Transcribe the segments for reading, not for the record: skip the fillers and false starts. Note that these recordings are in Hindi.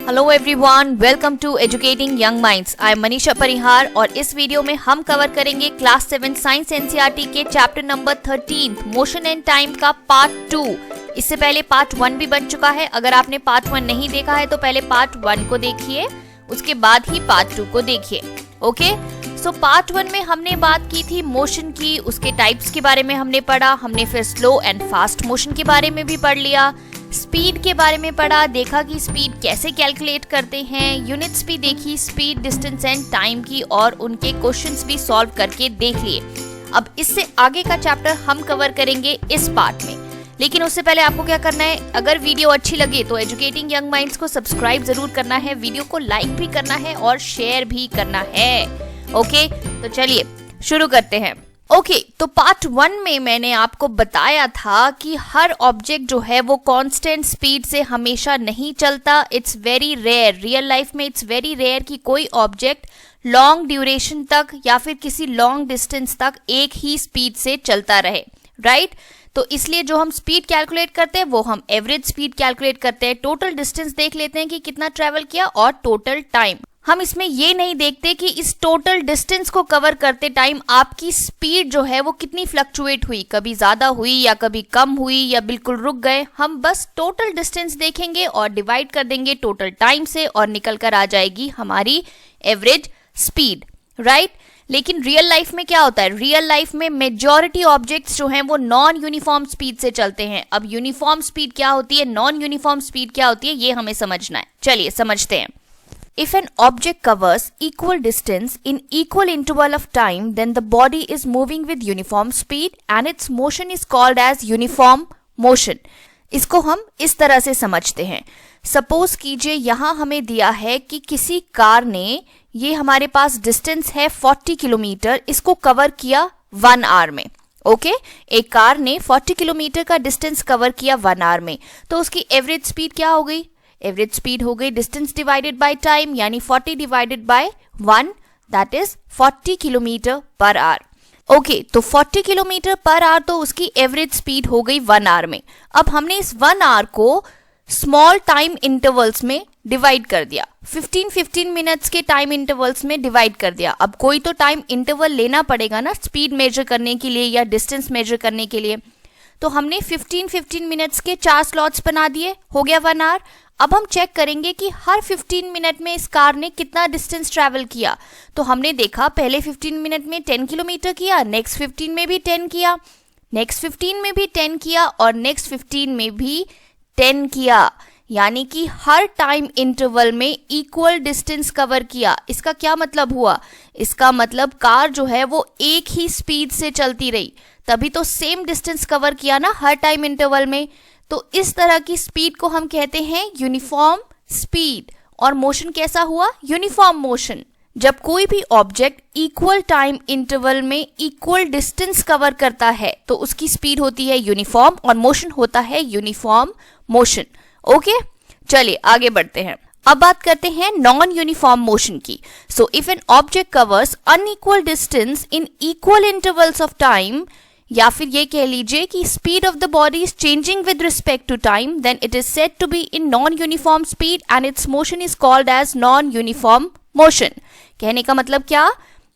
Hello everyone, welcome to educating young minds. I am Manisha Parihar और इस वीडियो में हम कवर करेंगे क्लास 7 साइंस एनसीईआरटी के chapter number 13 motion and time का पार्ट 2। इससे पहले पार्ट 1 भी बन चुका है। अगर आपने पार्ट 1 नहीं देखा है तो पहले पार्ट 1 को देखिए, उसके बाद ही पार्ट 2 को देखिए। ओके, सो पार्ट 1 में हमने बात की थी मोशन की, उसके टाइप्स के बारे में हमने पढ़ा। हमने फिर स्लो एंड फास्ट मोशन के बारे में भी पढ़ लिया, स्पीड के बारे में पढ़ा, देखा कि स्पीड कैसे कैलकुलेट करते हैं, यूनिट्स भी देखी, स्पीड, डिस्टेंस एंड टाइम की, और उनके क्वेश्चंस भी सॉल्व करके देख लिए। अब इससे आगे का चैप्टर हम कवर करेंगे इस पार्ट में। लेकिन उससे पहले आपको क्या करना है, अगर वीडियो अच्छी लगे तो एजुकेटिंग यंग माइंड्स को सब्सक्राइब जरूर करना है, वीडियो को लाइक भी करना है और शेयर भी करना है। ओके, तो चलिए शुरू करते हैं। ओके, तो पार्ट 1 में मैंने आपको बताया था कि हर ऑब्जेक्ट जो है वो कांस्टेंट स्पीड से हमेशा नहीं चलता। It's very rare, real life में इट्स वेरी रेयर कि कोई ऑब्जेक्ट लॉन्ग ड्यूरेशन तक या फिर किसी लॉन्ग डिस्टेंस तक एक ही स्पीड से चलता रहे, राइट? तो इसलिए जो हम स्पीड कैलकुलेट करते हैं वो हम एवरेज स्पीड कैलकुलेट करते हैं। टोटल डिस्टेंस देख लेते हैं कि कितना ट्रेवल किया और टोटल टाइम। हम इसमें ये नहीं देखते कि इस टोटल डिस्टेंस को कवर करते टाइम आपकी स्पीड जो है वो कितनी फ्लक्चुएट हुई, कभी ज्यादा हुई या कभी कम हुई या बिल्कुल रुक गए। हम बस टोटल डिस्टेंस देखेंगे और डिवाइड कर देंगे टोटल टाइम से और निकल कर आ जाएगी हमारी एवरेज स्पीड, राइट? लेकिन रियल लाइफ में क्या होता है, रियल लाइफ में मेजॉरिटी ऑब्जेक्ट्स जो हैं वो नॉन यूनिफॉर्म स्पीड से चलते हैं। अब यूनिफॉर्म स्पीड क्या होती है, नॉन यूनिफॉर्म स्पीड क्या होती है, ये हमें समझना है। चलिए समझते हैं। If an object covers equal distance in equal interval of time, then the body is moving with uniform speed and its motion is called as uniform motion. इसको हम इस तरह से समझते हैं। सपोज कीजिए यहाँ हमें दिया है कि किसी कार ने, ये हमारे पास डिस्टेंस है 40 किलोमीटर, इसको कवर किया 1 आवर में। ओके, एक कार ने 40 किलोमीटर का डिस्टेंस कवर किया 1 आवर में, तो उसकी एवरेज स्पीड क्या हो गई? एवरेज स्पीड हो गई डिस्टेंस डिवाइडेड बाय टाइम, यानी 40 divided by 1, that is 40 kilometre per our. Okay, तो 40 किलोमीटर पर आवर तो उसकी एवरेज स्पीड हो गई 1 आवर में। अब हमने इस 1 आवर को स्मॉल टाइम इंटरवल्स में डिवाइड कर दिया, 15-15 मिनट्स के टाइम इंटरवल्स में डिवाइड कर दिया। अब कोई तो टाइम इंटरवल लेना पड़ेगा ना स्पीड मेजर करने के लिए या डिस्टेंस मेजर करने के लिए। तो हमने 15-15 मिनट्स के 4 स्लॉट्स बना दिए, हो गया 1 आवर। अब हम चेक करेंगे कि हर 15 मिनट में इस कार ने कितना डिस्टेंस ट्रैवल किया। तो हमने देखा पहले 15 मिनट में 10 किलोमीटर किया, नेक्स्ट 15 में भी 10 किया, नेक्स्ट 15 में भी 10 किया और नेक्स्ट 15 में भी 10 किया, यानी कि हर टाइम इंटरवल में इक्वल डिस्टेंस कवर किया। इसका क्या मतलब हुआ? इसका मतलब कार जो है वो एक ही स्पीड से चलती रही, तभी तो सेम डिस्टेंस कवर किया ना हर टाइम इंटरवल में। तो इस तरह की स्पीड को हम कहते हैं यूनिफॉर्म स्पीड। और मोशन कैसा हुआ? Uniform motion. जब कोई भी ऑब्जेक्ट इक्वल टाइम इंटरवल में इक्वल डिस्टेंस कवर करता है तो उसकी स्पीड होती है यूनिफॉर्म और मोशन होता है यूनिफॉर्म मोशन। ओके, चलिए आगे बढ़ते हैं। अब बात करते हैं नॉन यूनिफॉर्म मोशन की। So if an object covers unequal distance in equal intervals of time, या फिर ये कह लीजिए कि speed of the body is changing with respect to time, then it is said to be in non uniform speed and its motion is called as non uniform motion. कहने का मतलब क्या?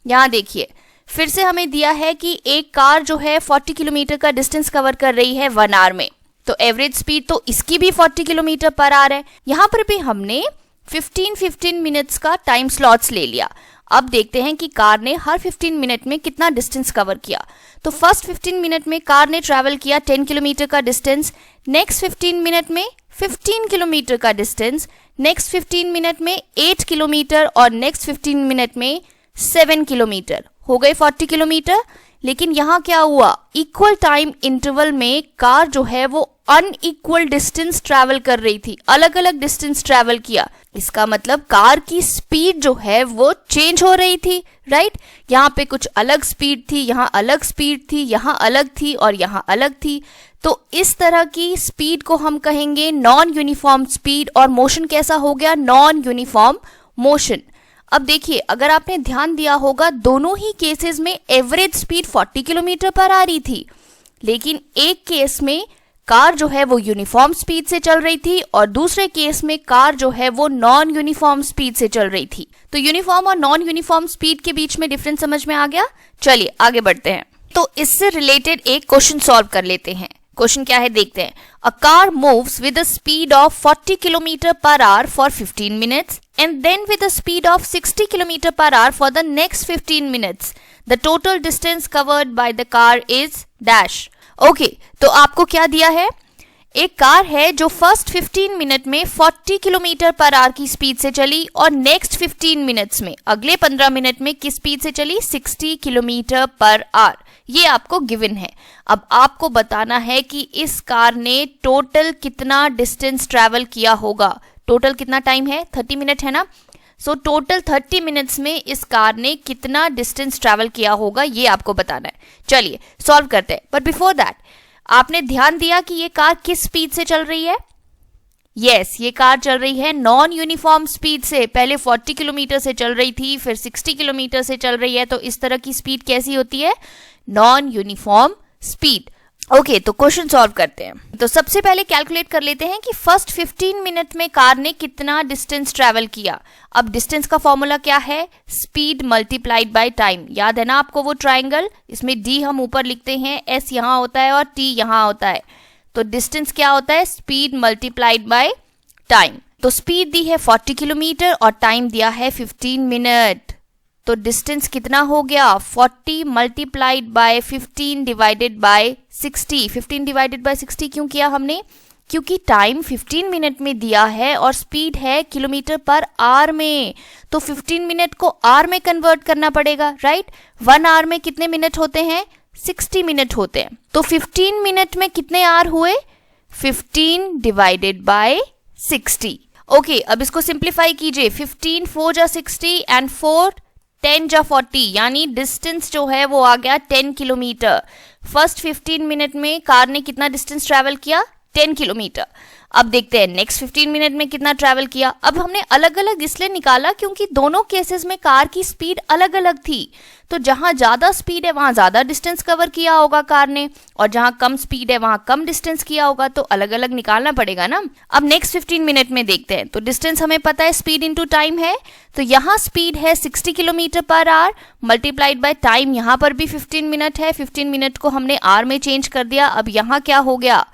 यहाँ देखिए, फिर से हमें दिया है कि एक कार जो है 40 किलोमीटर का डिस्टेंस कवर कर रही है 1 आवर में, तो एवरेज स्पीड तो इसकी भी 40 किलोमीटर पर आवर है। यहाँ पर भी हमने 15-15 मिनट्स का टाइम स्लॉट्स ले लिया। अब देखते हैं कि कार ने हर 15 मिनट में कितना डिस्टेंस कवर किया। तो फर्स्ट 15 मिनट में कार ने ट्रैवल किया 10 किलोमीटर का डिस्टेंस, नेक्स्ट 15 मिनट में 15 किलोमीटर का डिस्टेंस, नेक्स्ट 15 मिनट में 8 किलोमीटर और नेक्स्ट 15 मिनट में 7 किलोमीटर, हो गए 40 किलोमीटर। लेकिन यहाँ क्या हुआ, इक्वल टाइम इंटरवल में कार जो है वो अनइक्वल डिस्टेंस ट्रैवल कर रही थी, अलग अलग डिस्टेंस ट्रैवल किया। इसका मतलब कार की स्पीड जो है वो चेंज हो रही थी, राइट? यहाँ पे कुछ अलग स्पीड थी, यहाँ अलग स्पीड थी, यहाँ अलग थी और यहाँ अलग थी। तो इस तरह की स्पीड को हम कहेंगे नॉन यूनिफॉर्म स्पीड। और मोशन कैसा हो गया? Non uniform motion. अब देखिए, अगर आपने ध्यान दिया होगा दोनों ही केसेस में एवरेज स्पीड 40 किलोमीटर पर आ रही थी, लेकिन एक केस में कार जो है वो यूनिफॉर्म स्पीड से चल रही थी और दूसरे केस में कार जो है वो नॉन यूनिफॉर्म स्पीड से चल रही थी। तो यूनिफॉर्म और नॉन यूनिफॉर्म स्पीड के बीच में डिफरेंस समझ में आ गया। चलिए आगे बढ़ते हैं। तो इससे रिलेटेड एक क्वेश्चन सॉल्व कर लेते हैं। क्वेश्चन क्या है देखते हैं। A car moves with a speed of 40 kilometre per hour for 15 minutes and then with a speed of 60 kilometre per hour for the next 15 minutes. The total distance covered by the car is dash. Okay, तो आपको क्या दिया है, एक कार है जो फर्स्ट 15 मिनट में 40 किलोमीटर पर आवर की स्पीड से चली और नेक्स्ट 15 मिनट्स में, अगले 15 मिनट में किस स्पीड से चली, 60 किलोमीटर पर आवर। ये आपको गिवन है। अब आपको बताना है कि इस कार ने टोटल कितना डिस्टेंस ट्रैवल किया होगा। टोटल कितना टाइम है, 30 मिनट है ना। सो टोटल 30 मिनट्स में इस कार ने कितना डिस्टेंस ट्रैवल किया होगा, ये आपको बताना है। चलिए सॉल्व करते हैं। बट बिफोर दैट आपने ध्यान दिया कि ये कार किस स्पीड से चल रही है। यस, ये कार चल रही है नॉन यूनिफॉर्म स्पीड से। पहले 40 किलोमीटर से चल रही थी, फिर 60 किलोमीटर से चल रही है। तो इस तरह की स्पीड कैसी होती है, नॉन यूनिफॉर्म स्पीड। ओके, तो क्वेश्चन सॉल्व करते हैं। तो सबसे पहले कैलकुलेट कर लेते हैं कि फर्स्ट 15 मिनट में कार ने कितना डिस्टेंस ट्रैवल किया। अब डिस्टेंस का फॉर्मूला क्या है, स्पीड मल्टीप्लाइड बाय टाइम। याद है ना आपको वो ट्राइंगल, इसमें डी हम ऊपर लिखते हैं, एस यहाँ होता है और टी यहाँ होता है। तो डिस्टेंस क्या होता है, स्पीड मल्टीप्लाइड बाय टाइम। तो स्पीड दी है 40 किलोमीटर और टाइम दिया है 15 मिनट। तो डिस्टेंस कितना हो गया, 40 multiplied by 15 divided bye 60। 15 divided bye 60 क्यों किया हमने, क्योंकि टाइम 15 मिनट में दिया है और स्पीड है किलोमीटर पर आवर में। तो 15 मिनट को आवर में कन्वर्ट करना पड़ेगा, राइट। 1 आवर में कितने मिनट होते हैं, 60 मिनट होते हैं। तो 15 मिनट में कितने आवर हुए, 15 डिवाइडेड बाय 60। ओके, अब इसको सिंप्लीफाई कीजिए। 15 4 जा 60 एंड 4 10 जा 40, यानी डिस्टेंस जो है वो आ गया 10 किलोमीटर। फर्स्ट 15 मिनट में कार ने कितना डिस्टेंस ट्रैवल किया, 10 किलोमीटर। अब देखते हैं नेक्स्ट 15 मिनट में कितना ट्रैवल किया। अब हमने अलग अलग इसलिए निकाला क्योंकि दोनों केसेस में कार की स्पीड अलग अलग थी। तो जहां ज्यादा स्पीड है वहां ज्यादा डिस्टेंस कवर किया होगा कार ने, और जहां कम स्पीड है वहां कम डिस्टेंस किया होगा। तो अलग अलग निकालना पड़ेगा ना। अब नेक्स्ट 15 मिनट में देखते हैं। तो डिस्टेंस हमें पता है स्पीड इंटू टाइम है। तो यहाँ स्पीड है 60 kilometre per our multiplied by time, यहाँ पर भी 15 मिनट है। 15 मिनट को हमने आवर में चेंज कर दिया। अब यहाँ क्या हो गया,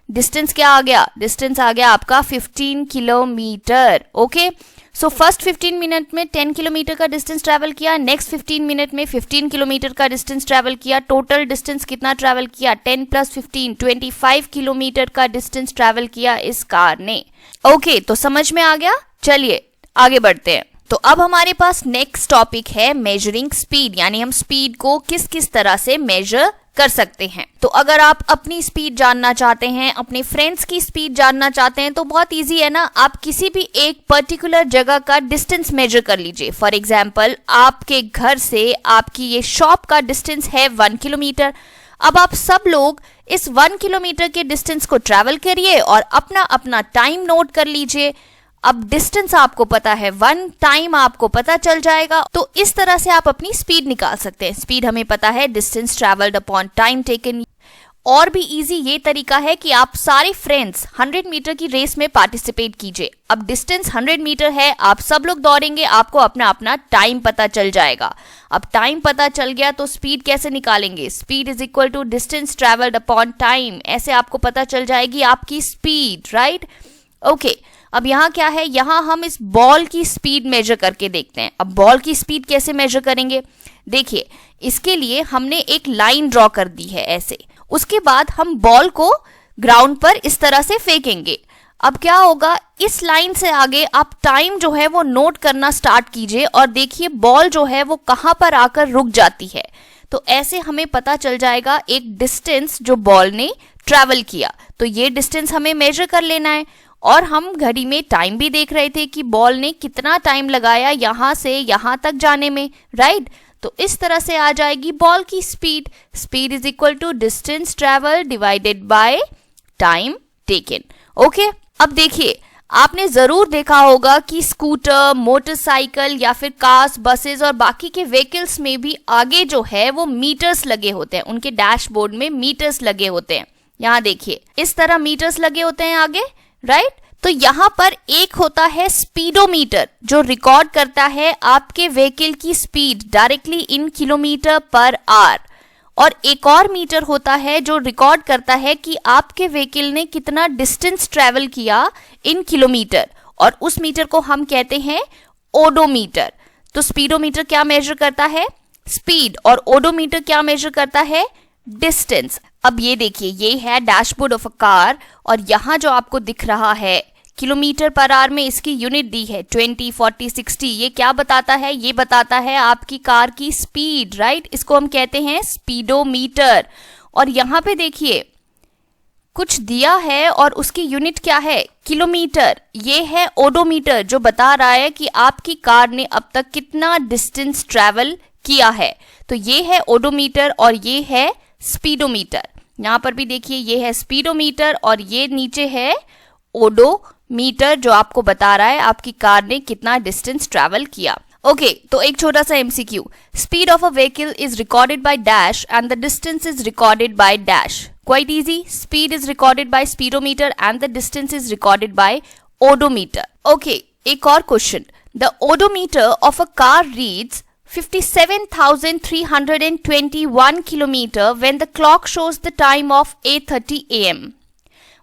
डिस्टेंस क्या आ गया, डिस्टेंस आ गया आपका 15 kilometre. Okay, so first 15 minute में 10 किलोमीटर का डिस्टेंस ट्रैवल किया, नेक्स्ट 15 मिनट में 15 किलोमीटर का डिस्टेंस ट्रैवल किया। टोटल डिस्टेंस कितना ट्रैवल किया, 10 + 15 25 किलोमीटर का डिस्टेंस ट्रैवल किया इस कार ने। ओके, तो समझ में आ गया। चलिए आगे बढ़ते हैं। तो अब हमारे पास नेक्स्ट टॉपिक है मेजरिंग स्पीड, यानी हम स्पीड को किस किस तरह से मेजर कर सकते हैं। तो अगर आप अपनी स्पीड जानना चाहते हैं, अपने फ्रेंड्स की स्पीड जानना चाहते हैं, तो बहुत इजी है ना। आप किसी भी एक पर्टिकुलर जगह का डिस्टेंस मेजर कर लीजिए। फॉर एग्जाम्पल, आपके घर से आपकी ये शॉप का डिस्टेंस है 1 किलोमीटर। अब आप सब लोग इस 1 किलोमीटर के डिस्टेंस को ट्रैवल करिए और अपना अपना टाइम नोट कर लीजिए। अब डिस्टेंस आपको पता है 1, टाइम आपको पता चल जाएगा। तो इस तरह से आप अपनी स्पीड निकाल सकते हैं। स्पीड हमें पता है distance travelled upon time taken. और भी इजी ये तरीका है कि आप सारे फ्रेंड्स 100 मीटर की रेस में पार्टिसिपेट कीजिए। अब डिस्टेंस 100 मीटर है, आप सब लोग दौड़ेंगे, आपको अपना अपना टाइम पता चल जाएगा। अब टाइम पता चल गया तो स्पीड कैसे निकालेंगे, speed is equal to distance travelled upon time. ऐसे आपको पता चल जाएगी आपकी स्पीड, राइट। ओके, अब यहाँ क्या है, यहाँ हम इस बॉल की स्पीड मेजर करके देखते हैं। अब बॉल की स्पीड कैसे मेजर करेंगे, देखिए इसके लिए हमने एक लाइन ड्रॉ कर दी है ऐसे। उसके बाद हम बॉल को ग्राउंड पर इस तरह से फेंकेंगे। अब क्या होगा, इस लाइन से आगे आप टाइम जो है वो नोट करना स्टार्ट कीजिए और देखिए बॉल जो है वो कहाँ पर आकर रुक जाती है। तो ऐसे हमें पता चल जाएगा एक डिस्टेंस जो बॉल ने ट्रैवल किया। तो ये डिस्टेंस हमें मेजर कर लेना है। और हम घड़ी में टाइम भी देख रहे थे कि बॉल ने कितना टाइम लगाया यहाँ से यहाँ तक जाने में, राइट। तो इस तरह से आ जाएगी बॉल की speed. Speed is equal to distance travel divided by time taken. Okay, अब देखिए आपने जरूर देखा होगा कि स्कूटर, मोटरसाइकिल या फिर कार्स, बसेस और बाकी के व्हीकल्स में भी आगे जो है वो मीटर्स लगे होते हैं। उनके डैशबोर्ड में मीटर्स लगे होते हैं। यहाँ देखिए इस तरह मीटर्स लगे होते हैं आगे, राइट। तो यहाँ पर एक होता है स्पीडोमीटर जो रिकॉर्ड करता है आपके व्हीकल की speed directly in kilometre per our, और एक और मीटर होता है जो रिकॉर्ड करता है कि आपके व्हीकल ने कितना डिस्टेंस ट्रेवल किया इन किलोमीटर, और उस मीटर को हम कहते हैं ओडोमीटर। तो स्पीडोमीटर क्या मेजर करता है? स्पीड, और ओडोमीटर क्या मेजर करता है? डिस्टेंस। अब ये देखिए ये है डैशबोर्ड ऑफ अ कार, और यहाँ जो आपको दिख रहा है किलोमीटर पर आवर में इसकी यूनिट दी है 20, 40, 60। ये क्या बताता है? ये बताता है आपकी कार की स्पीड, राइट। इसको हम कहते हैं स्पीडोमीटर। और यहाँ पे देखिए कुछ दिया है और उसकी यूनिट क्या है? किलोमीटर। ये है ओडोमीटर जो बता रहा है कि आपकी कार ने अब तक कितना डिस्टेंस ट्रेवल किया है। तो ये है ओडोमीटर और ये है स्पीडोमीटर। यहाँ पर भी देखिए ये है स्पीडोमीटर और ये नीचे है ओडोमीटर जो आपको बता रहा है आपकी कार ने कितना डिस्टेंस ट्रैवल किया। ओके, तो एक छोटा सा MCQ. Speed of a vehicle is recorded by dash and the distance is recorded by dash. Quite easy. Speed is recorded by speedometer and the distance is recorded by odometer. Okay, एक और question. The odometer of a car reads 57,321 kilometer when the clock shows the time of 8:30 a.m.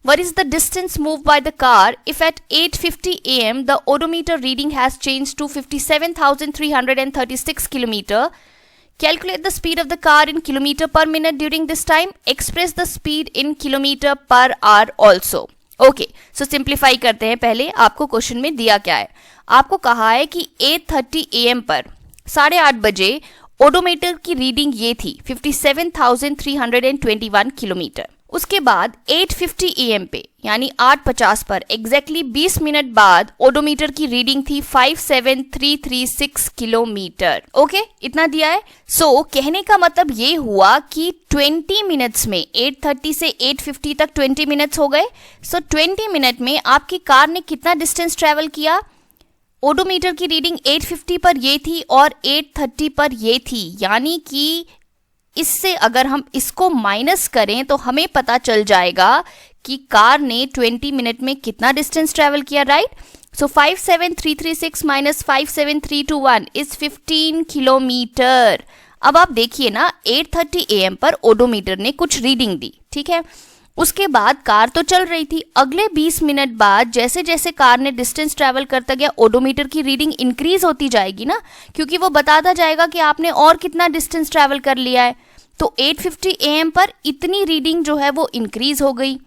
What is the distance moved by the car if at 8:50 a.m. the odometer reading has changed to 57,336 kilometer? Calculate the speed of the car in kilometer per minute during this time. Express the speed in kilometer per hour also. Okay, so simplify करते हैं। पहले आपको क्वेश्चन में दिया क्या है? आपको कहा है कि 8:30 AM पर 8:30 बजे ओडोमीटर की रीडिंग ये थी 57,321 किलोमीटर। उसके बाद 8:50 AM पे यानी 8:50 पर एग्जैक्टली 20 मिनट बाद ओडोमीटर की रीडिंग थी 57,336 किलोमीटर। ओके, इतना दिया है। सो कहने का मतलब ये हुआ कि 20 मिनट्स में 8:30 से 8:50 तक 20 मिनट्स हो गए। सो 20 मिनट में आपकी कार ने कितना डिस्टेंस ट्रेवल किया? ओडोमीटर की रीडिंग 8:50 पर ये थी और 8:30 पर ये थी, यानी कि इससे अगर हम इसको माइनस करें तो हमें पता चल जाएगा कि कार ने 20 मिनट में कितना डिस्टेंस ट्रेवल किया, right. So 57,336 minus 57,321 is 15 kilometre. अब आप देखिए ना 8:30 AM पर ओडोमीटर ने कुछ रीडिंग दी, ठीक है। उसके बाद कार तो चल रही थी। अगले 20 मिनट बाद जैसे जैसे कार ने डिस्टेंस ट्रैवल करता गया ओडोमीटर की रीडिंग इंक्रीज होती जाएगी ना, क्योंकि वो बताता जाएगा कि आपने और कितना डिस्टेंस ट्रैवल कर लिया है। तो 8:50 AM पर इतनी रीडिंग जो है वो इंक्रीज हो गई।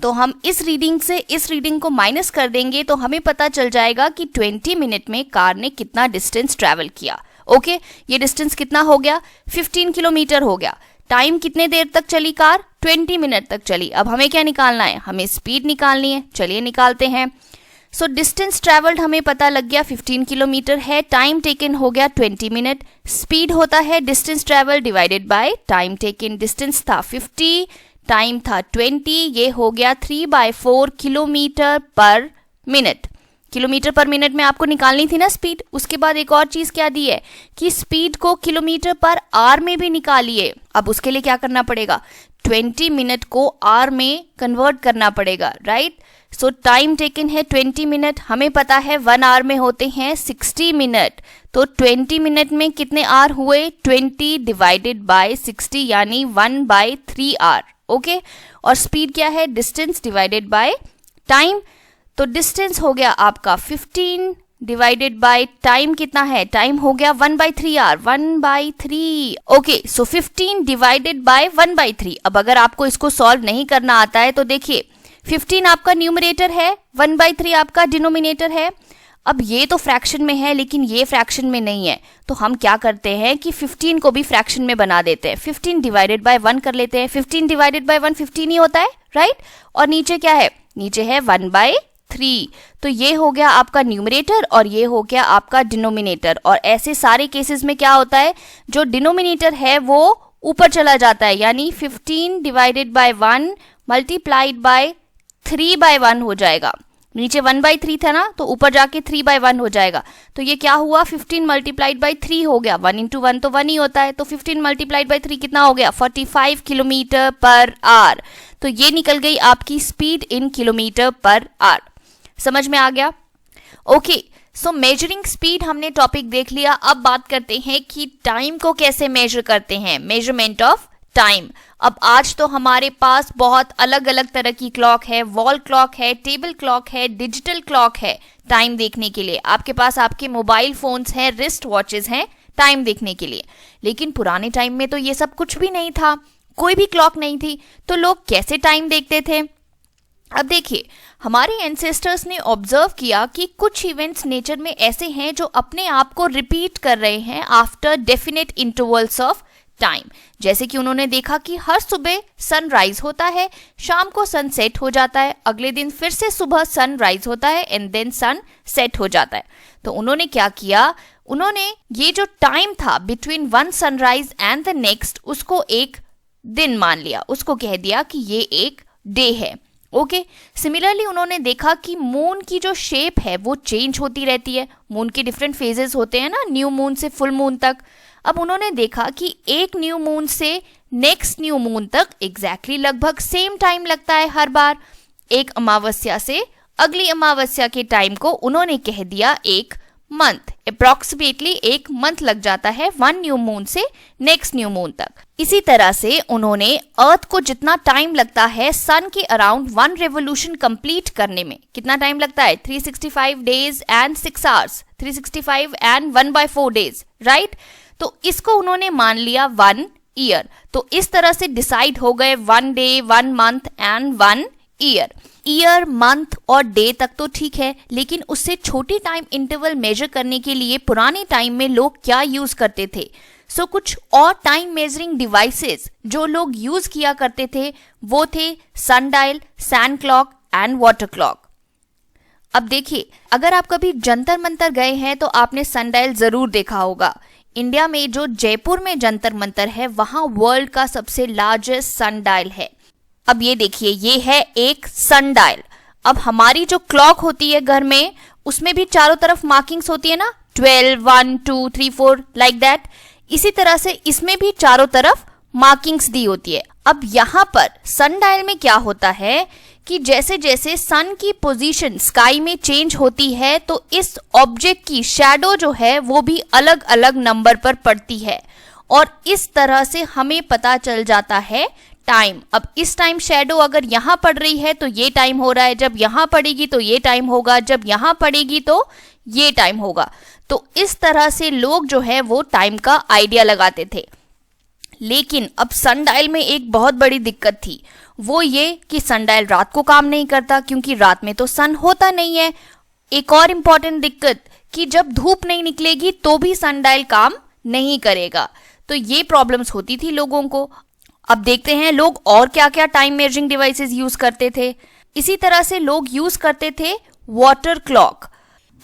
तो हम इस रीडिंग से इस रीडिंग को माइनस कर देंगे तो हमें पता चल जाएगा कि 20 मिनट में कार ने कितना डिस्टेंस ट्रैवल किया। ओके, ये डिस्टेंस कितना हो गया? 15 किलोमीटर हो गया। टाइम कितने देर तक चली कार? 20 मिनट तक चली। अब हमें क्या निकालना है? हमें स्पीड निकालनी है। चलिए निकालते हैं। सो डिस्टेंस ट्रैवल्ड हमें पता लग गया 15 किलोमीटर है। टाइम टेकन हो गया 20 मिनट। स्पीड होता है distance travel divided by time taken. Distance था 50, टाइम था 20, ये हो गया 3/4 किलोमीटर पर मिनट। किलोमीटर पर मिनट में आपको निकालनी थी ना स्पीड। उसके बाद एक और चीज क्या दी है कि स्पीड को किलोमीटर पर आवर में भी निकालिए। अब उसके लिए क्या करना पड़ेगा? 20 मिनट को आवर में कन्वर्ट करना पड़ेगा, राइट। सो टाइम टेकन है 20 मिनट। हमें पता है 1 आवर में होते हैं 60 मिनट। तो 20 मिनट में कितने आवर हुए? 20 डिवाइडेड बाय 60 यानी 1/3 आवर। ओके, और स्पीड क्या है? Distance divided by time. तो डिस्टेंस हो गया आपका 15 डिवाइडेड बाय टाइम कितना है? टाइम हो गया 1/3 hour, 1/3। Okay, so 15 divided by 1/3। अब अगर आपको इसको सॉल्व नहीं करना आता है तो देखिए 15 आपका न्यूमरेटर है, 1/3 आपका डिनोमिनेटर है। अब ये तो फ्रैक्शन में है लेकिन ये फ्रैक्शन में नहीं है, तो हम क्या करते हैं कि 15 को भी फ्रैक्शन में बना देते हैं। 15 डिवाइडेड बाय 1 कर लेते हैं। 15 डिवाइडेड बाय 1 15 ही होता है, राइट। और नीचे क्या है? नीचे है 1/3। तो ये हो गया आपका न्यूमरेटर और ये हो गया आपका डिनोमिनेटर। और ऐसे सारे केसेस में क्या होता है? जो डिनोमिनेटर है वो ऊपर चला जाता है, यानी 15 डिवाइडेड बाय 1 मल्टीप्लाइड बाय 3/1 हो जाएगा, नीचे 1/3 था ना, तो ऊपर जाके 3/1 हो जाएगा। तो ये क्या हुआ, 15 मल्टीप्लाइड बाई 3 हो गया। 1 into 1 तो 1 ही होता है, तो 15 मल्टीप्लाइड बाई 3 कितना हो गया, 45 किलोमीटर पर आवर। तो ये निकल गई आपकी speed in kilometre per our. समझ में आ गया? ओके, सो मेजरिंग स्पीड हमने टॉपिक देख लिया। अब बात करते हैं कि टाइम को कैसे मेजर करते हैं, मेजरमेंट ऑफ टाइम। अब आज तो हमारे पास बहुत अलग अलग तरह की क्लॉक है, वॉल क्लॉक है, टेबल क्लॉक है, डिजिटल क्लॉक है टाइम देखने के लिए। आपके पास आपके मोबाइल फोन्स हैं, रिस्ट वॉचेस हैं टाइम देखने के लिए। लेकिन पुराने टाइम में तो ये सब कुछ भी नहीं था, कोई भी क्लॉक नहीं थी, तो लोग कैसे टाइम देखते थे? अब देखिए, हमारे एंसेस्टर्स ने ऑब्जर्व किया कि कुछ इवेंट्स नेचर में ऐसे हैं जो अपने आप को रिपीट कर रहे हैं after definite intervals of time. जैसे कि उन्होंने देखा कि हर सुबह सनराइज होता है, शाम को सनसेट हो जाता है, अगले दिन फिर से सुबह सनराइज होता है एंड देन सन सेट हो जाता है। तो उन्होंने क्या किया, उन्होंने ये जो टाइम था between one sunrise and the next, उसको एक दिन मान लिया, उसको कह दिया कि ये एक डे है। ओके, सिमिलरली उन्होंने देखा कि मून की जो शेप है वो चेंज होती रहती है। मून के डिफरेंट फेजेस होते हैं ना, न्यू मून से फुल मून तक। अब उन्होंने देखा कि एक न्यू मून से नेक्स्ट न्यू मून तक एग्जैक्टली लगभग सेम टाइम लगता है हर बार। एक अमावस्या से अगली अमावस्या के टाइम को उन्होंने कह दिया एक मंथ। अप्रॉक्सीमेटली एक मंथ लग जाता है वन न्यू मून से नेक्स्ट न्यू मून तक। इसी तरह से उन्होंने अर्थ को जितना टाइम लगता है सन के अराउंड वन रेवोल्यूशन कंप्लीट करने में, कितना टाइम लगता है, 365 days and 6 hours, 365 and 1/4 days, right. तो इसको उन्होंने मान लिया 1 ईयर। तो इस तरह से डिसाइड हो गए 1 day, 1 month and 1 year. Year, month और डे तक तो ठीक है, लेकिन उससे छोटी टाइम इंटरवल मेजर करने के लिए पुराने टाइम में लोग क्या यूज करते थे? सो कुछ और टाइम मेजरिंग डिवाइसेस जो लोग यूज किया करते थे वो थे sundial, sand clock and water clock. अब देखिए, अगर आप कभी जंतर मंतर गए हैं तो आपने सनडायल जरूर देखा होगा। इंडिया में जो जयपुर में जंतर मंतर है वहां वर्ल्ड का सबसे लार्जेस्ट सनडायल है। अब ये देखिए, ये है एक सनडायल। अब हमारी जो क्लॉक होती है घर में, उसमें भी चारों तरफ मार्किंग्स होती है ना, 12, 1, 2, 3, 4 लाइक दैट। इसी तरह से इसमें भी चारों तरफ मार्किंग्स दी होती है। अब यहाँ पर सनडायल में क्या होता है कि जैसे जैसे सन की पोजीशन स्काई में चेंज होती है तो इस ऑब्जेक्ट की शैडो जो है वो भी अलग अलग नंबर पर पड़ती है, और इस तरह से हमें पता चल जाता है टाइम। अब इस टाइम शैडो अगर यहाँ पड़ रही है तो ये टाइम हो रहा है, जब यहाँ पड़ेगी तो ये टाइम होगा, जब यहाँ पड़ेगी तो ये टाइम होगा। तो इस तरह से लोग जो है वो टाइम का आइडिया लगाते थे। लेकिन अब सनडायल में एक बहुत बड़ी दिक्कत थी, वो ये कि सनडायल रात को काम नहीं करता क्योंकि रात में तो सन होता नहीं है। एक और इम्पॉर्टेंट दिक्कत कि जब धूप नहीं निकलेगी तो भी सनडायल काम नहीं करेगा। तो ये प्रॉब्लम्स होती थी लोगों को। अब देखते हैं लोग और क्या क्या टाइम मेजरिंग डिवाइसेस यूज करते थे। इसी तरह से लोग यूज करते थे वाटर क्लॉक।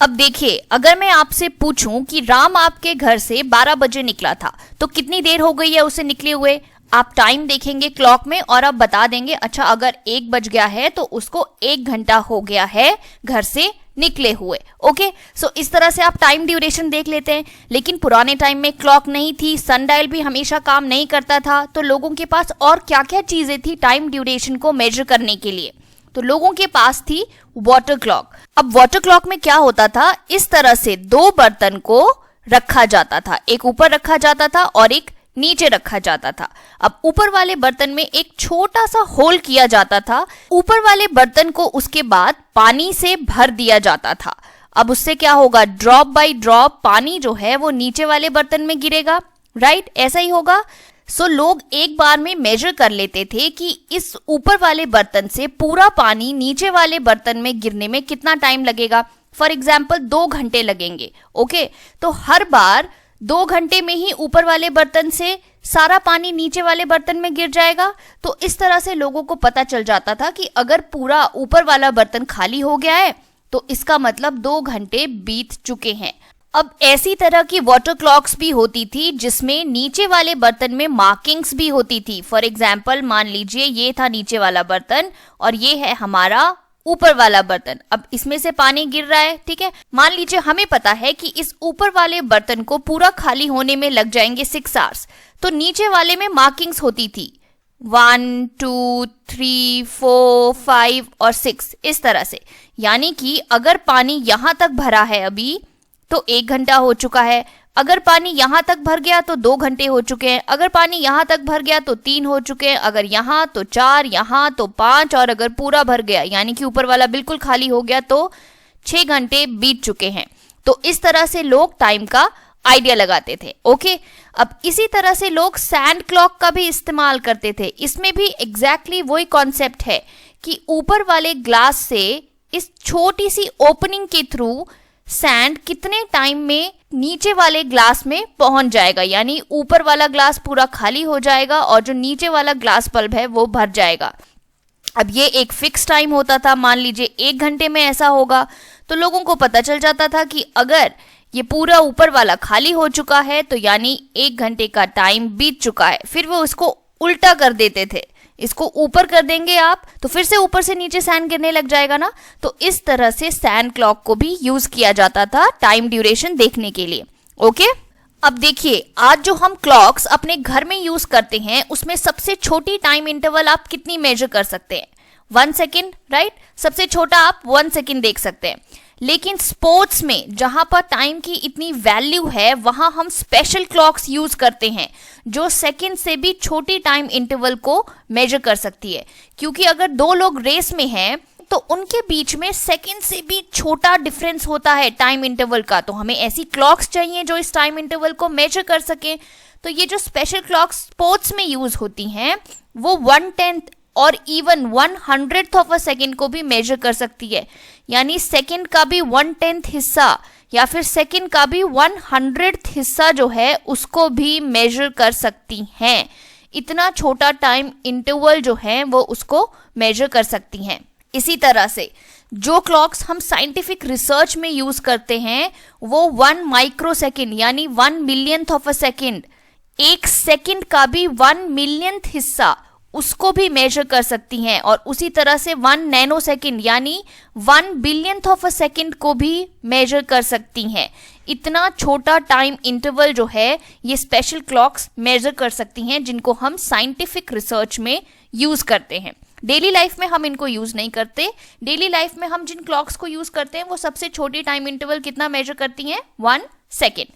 अब देखिए, अगर मैं आपसे पूछूं कि राम आपके घर से 12 बजे निकला था तो कितनी देर हो गई है उसे निकले हुए, आप टाइम देखेंगे क्लॉक में और आप बता देंगे अच्छा अगर 1 बज गया है तो उसको 1 घंटा हो गया है घर से निकले हुए। ओके, सो इस तरह से आप टाइम ड्यूरेशन देख लेते हैं। लेकिन पुराने टाइम में क्लॉक नहीं थी, सनडायल भी हमेशा काम नहीं करता था, तो लोगों के पास और क्या क्या चीजें थी टाइम ड्यूरेशन को मेजर करने के लिए? तो लोगों के पास थी वाटर क्लॉक। अब वाटर क्लॉक में क्या होता था, इस तरह से 2 बर्तन को रखा जाता था, एक ऊपर रखा जाता था और एक नीचे रखा जाता था। अब ऊपर वाले बर्तन में एक छोटा सा होल किया जाता था, ऊपर वाले बर्तन को उसके बाद पानी से भर दिया जाता था। अब उससे क्या होगा, ड्रॉप बाय ड्रॉप पानी जो है वो नीचे वाले बर्तन में गिरेगा, राइट, ऐसा ही होगा। सो लोग एक बार में मेजर कर लेते थे कि इस ऊपर वाले बर्तन से पूरा पानी नीचे वाले बर्तन में गिरने में कितना टाइम लगेगा। फॉर एग्जाम्पल 2 घंटे लगेंगे। ओके, तो हर बार 2 घंटे में ही ऊपर वाले बर्तन से सारा पानी नीचे वाले बर्तन में गिर जाएगा। तो इस तरह से लोगों को पता चल जाता था कि अगर पूरा ऊपर वाला बर्तन खाली हो गया है तो इसका मतलब 2 घंटे बीत चुके हैं। अब ऐसी तरह की वाटर क्लॉक्स भी होती थी जिसमें नीचे वाले बर्तन में मार्किंग्स भी होती थी। फॉर एग्जाम्पल मान लीजिए ये था नीचे वाला बर्तन और ये है हमारा ऊपर वाला बर्तन, अब इसमें से पानी गिर रहा है, ठीक है। मान लीजिए हमें पता है कि इस ऊपर वाले बर्तन को पूरा खाली होने में लग जाएंगे 6 आवर्स, तो नीचे वाले में मार्किंग्स होती थी 1 2 3 4 5 और 6 इस तरह से। यानी कि अगर पानी यहां तक भरा है अभी तो 1 घंटा हो चुका है, अगर पानी यहां तक भर गया तो 2 घंटे हो चुके हैं, अगर पानी यहां तक भर गया तो 3 हो चुके हैं, अगर यहां तो 4, यहां तो 5, और अगर पूरा भर गया यानी कि ऊपर वाला बिल्कुल खाली हो गया तो 6 घंटे बीत चुके हैं। तो इस तरह से लोग टाइम का आइडिया लगाते थे। ओके, अब इसी तरह से लोग सैंड क्लॉक का भी इस्तेमाल करते थे। इसमें भी एग्जैक्टली वही कॉन्सेप्ट है कि ऊपर वाले ग्लास से इस छोटी सी ओपनिंग के थ्रू सैंड कितने टाइम में नीचे वाले ग्लास में पहुंच जाएगा, यानी ऊपर वाला ग्लास पूरा खाली हो जाएगा और जो नीचे वाला ग्लास बल्ब है वो भर जाएगा। अब ये एक फिक्स टाइम होता था, मान लीजिए 1 घंटे में ऐसा होगा, तो लोगों को पता चल जाता था कि अगर ये पूरा ऊपर वाला खाली हो चुका है तो यानी 1 घंटे का टाइम बीत चुका है। फिर वो इसको उल्टा कर देते थे, इसको ऊपर कर देंगे आप तो फिर से ऊपर से नीचे सैंड गिरने लग जाएगा ना। तो इस तरह से सैंड क्लॉक को भी यूज किया जाता था टाइम ड्यूरेशन देखने के लिए। ओके, अब देखिए आज जो हम क्लॉक्स अपने घर में यूज करते हैं उसमें सबसे छोटी टाइम इंटरवल आप कितनी मेजर कर सकते हैं? 1 सेकेंड, राइट? सबसे छोटा आप 1 सेकेंड देख सकते हैं। लेकिन स्पोर्ट्स में जहां पर टाइम की इतनी वैल्यू है वहां हम स्पेशल क्लॉक्स यूज करते हैं जो सेकंड से भी छोटी टाइम इंटरवल को मेजर कर सकती है। क्योंकि अगर 2 लोग रेस में हैं तो उनके बीच में सेकंड से भी छोटा डिफरेंस होता है टाइम इंटरवल का, तो हमें ऐसी क्लॉक्स चाहिए जो इस टाइम इंटरवल को मेजर कर सके। तो ये जो स्पेशल क्लॉक्स स्पोर्ट्स में यूज होती हैं वो 1/10 और even 1/100th of a second को भी मेजर कर सकती है, यानी सेकेंड का भी 1/10 हिस्सा या फिर सेकेंड का भी 1/100th हिस्सा जो है उसको भी मेजर कर सकती हैं। इतना छोटा टाइम इंटरवल जो है वो उसको मेजर कर सकती हैं। इसी तरह से जो क्लॉक्स हम साइंटिफिक रिसर्च में यूज करते हैं वो 1 माइक्रोसेकेंड यानी 1 millionth of a second, 1 second का भी 1 मिलियंथ हिस्सा उसको भी मेजर कर सकती हैं। और उसी तरह से 1 नैनो सेकेंड यानी 1 बिलियंथ ऑफ अ सेकेंड को भी मेजर कर सकती हैं। इतना छोटा टाइम इंटरवल जो है ये स्पेशल क्लॉक्स मेजर कर सकती हैं जिनको हम साइंटिफिक रिसर्च में यूज करते हैं। डेली लाइफ में हम इनको यूज नहीं करते। डेली लाइफ में हम जिन क्लॉक्स को यूज करते हैं वो सबसे छोटी टाइम इंटरवल कितना मेजर करती हैं? 1 सेकेंड।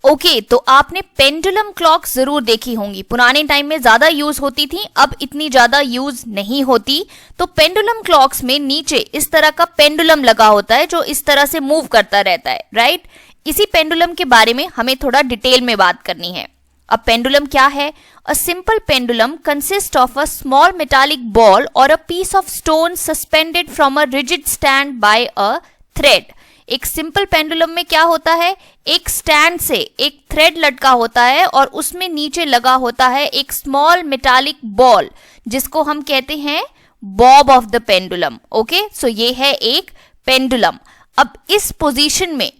ओके, तो आपने पेंडुलम क्लॉक जरूर देखी होंगी। पुराने टाइम में ज्यादा यूज होती थी, अब इतनी ज्यादा यूज नहीं होती। तो पेंडुलम क्लॉक्स में नीचे इस तरह का पेंडुलम लगा होता है जो इस तरह से मूव करता रहता है, राइट? इसी पेंडुलम के बारे में हमें थोड़ा डिटेल में बात करनी है। अब पेंडुलम क्या है? A simple pendulum consist of a small metallic ball और a piece of stone suspended from a rigid stand by a thread. एक सिंपल पेंडुलम में क्या होता है? एक स्टैंड से एक थ्रेड लटका होता है और उसमें नीचे लगा होता है एक स्मॉल मेटालिक बॉल जिसको हम कहते हैं bob of the pendulum. Okay, so ये है एक पेंडुलम। अब इस पोजीशन में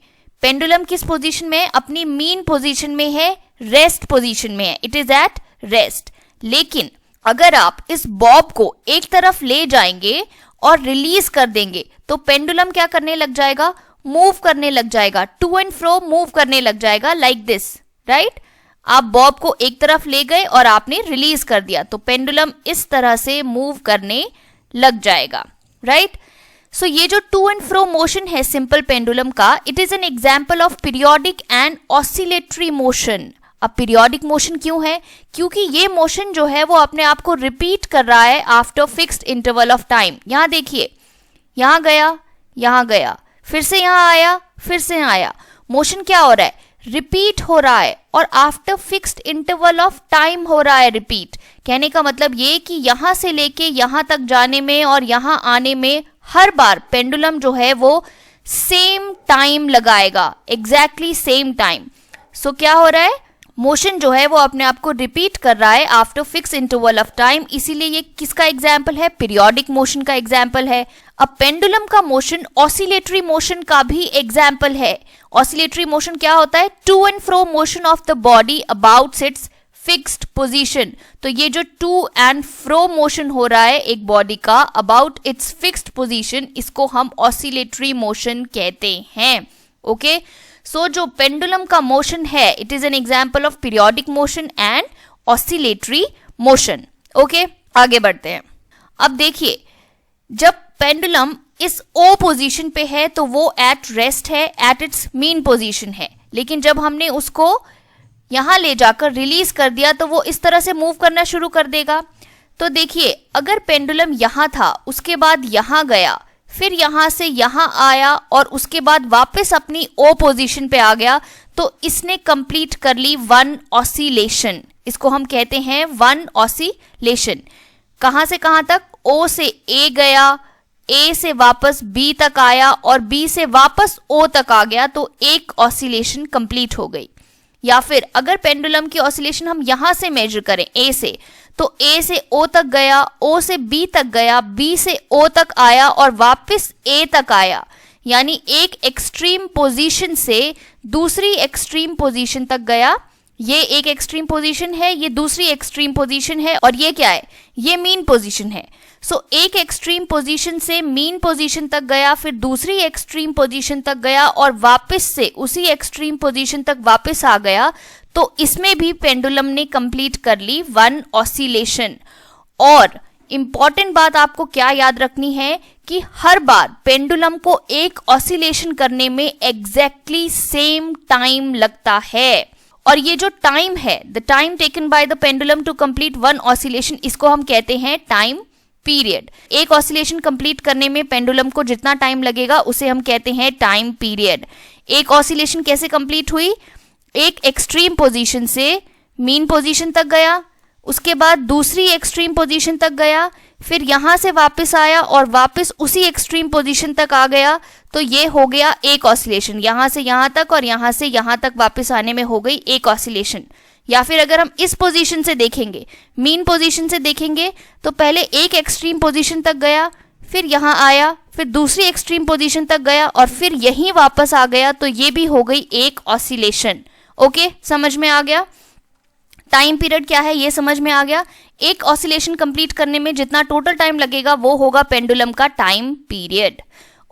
पेंडुलम किस पोजीशन में है? अपनी मीन पोजीशन में है, रेस्ट पोजीशन में है, इट इज एट रेस्ट। लेकिन अगर आप इस बॉब को एक तरफ ले जाएंगे और रिलीज कर देंगे तो पेंडुलम क्या करने लग जाएगा? मूव करने लग जाएगा, टू एंड फ्रो मूव करने लग जाएगा, लाइक दिस, राइट? आप बॉब को एक तरफ ले गए और आपने रिलीज कर दिया तो पेंडुलम इस तरह से मूव करने लग जाएगा, राइट? सो ये जो टू एंड फ्रो मोशन है सिंपल पेंडुलम का, it is an example of periodic and oscillatory motion. अब पीरियोडिक मोशन क्यों है? क्योंकि ये मोशन जो है वो अपने आप को रिपीट कर रहा है after fixed interval of time. यहां देखिए, यहां गया, फिर से यहां आया, फिर से यहां आया। मोशन क्या हो रहा है? रिपीट हो रहा है और after fixed interval of time हो रहा है रिपीट। कहने का मतलब ये कि यहां से लेके यहां तक जाने में और यहां आने में हर बार पेंडुलम जो है वो सेम टाइम लगाएगा, एग्जैक्टली सेम टाइम। सो क्या हो रहा है? मोशन जो है वो अपने आप को रिपीट कर रहा है after fix interval of time, इसीलिए ये किसका एग्जाम्पल है? पीरियोडिक मोशन का एग्जाम्पल है। अब पेंडुलम का मोशन ऑसिलेटरी मोशन का भी एग्जाम्पल है। ऑसिलेटरी मोशन क्या होता है? To and fro motion of the body about its fixed position. तो ये जो टू एंड फ्रो मोशन हो रहा है एक बॉडी का अबाउट इट्स फिक्स्ड पोजीशन, इसको हम ऑसिलेटरी मोशन कहते हैं। ओके, सो जो पेंडुलम का मोशन है it is an example of periodic motion and oscillatory motion. Okay, आगे बढ़ते हैं। अब देखिए, जब पेंडुलम इस ओ पोजीशन पे है तो वो एट रेस्ट है, एट इट्स मीन पोजीशन है, लेकिन जब हमने उसको यहां ले जाकर रिलीज कर दिया तो वो इस तरह से मूव करना शुरू कर देगा। तो देखिए, अगर पेंडुलम यहां था, उसके बाद यहां गया, फिर यहां से यहां आया और उसके बाद वापस अपनी ओ पोजीशन पे आ गया, तो इसने कंप्लीट कर ली वन ऑसिलेशन। इसको हम कहते हैं वन ऑसिलेशन। कहां से कहां तक? ओ से ए गया, ए से वापस बी तक आया और बी से वापस ओ तक आ गया, तो एक ऑसिलेशन कंप्लीट हो गई। या फिर अगर पेंडुलम की ऑसिलेशन हम यहां से मेजर करें ए से, तो ए से ओ तक गया, ओ से बी तक गया, बी से ओ तक आया और वापस ए तक आया, यानी एक एक्सट्रीम पोजीशन से दूसरी एक्सट्रीम पोजीशन तक गया। ये एक एक्सट्रीम पोजीशन है, ये दूसरी एक्सट्रीम पोजीशन है, और ये क्या है? ये मीन पोजीशन है। सो एक एक्सट्रीम पोजीशन से मीन पोजीशन तक गया, फिर दूसरी एक्सट्रीम पोजीशन तक गया और वापस से उसी एक्सट्रीम पोजीशन तक वापस आ गया। तो इसमें भी पेंडुलम ने कंप्लीट कर ली वन ऑसिलेशन। और इंपॉर्टेंट बात आपको क्या याद रखनी है कि हर बार पेंडुलम को एक ऑसिलेशन करने में एग्जैक्टली सेम टाइम लगता है। और ये जो टाइम है, the time taken by the pendulum to complete one oscillation, इसको हम कहते हैं टाइम पीरियड। एक ऑसिलेशन कंप्लीट करने में पेंडुलम को जितना टाइम लगेगा उसे हम कहते हैं टाइम पीरियड। एक ऑसिलेशन कैसे कंप्लीट हुई? एक एक्सट्रीम पोजीशन से मीन पोजीशन तक गया, उसके बाद दूसरी एक्सट्रीम पोजीशन तक गया, फिर यहां से वापस आया और वापस उसी एक्सट्रीम पोजीशन तक आ गया। तो ये हो गया एक ऑसिलेशन। यहां से यहां तक और यहां से यहां तक वापस आने में हो गई एक ऑसिलेशन। या फिर अगर हम इस पोजीशन से देखेंगे, मीन पोजीशन से देखेंगे, तो पहले एक एक्सट्रीम पोजीशन तक गया, फिर यहां आया, फिर दूसरी एक्सट्रीम पोजीशन तक गया और फिर यहीं वापस आ गया। तो ये भी हो गई एक ऑसिलेशन। ओके, समझ में आ गया? टाइम पीरियड क्या है ये समझ में आ गया। एक ऑसिलेशन कंप्लीट करने में जितना टोटल टाइम लगेगा वो होगा पेंडुलम का टाइम पीरियड।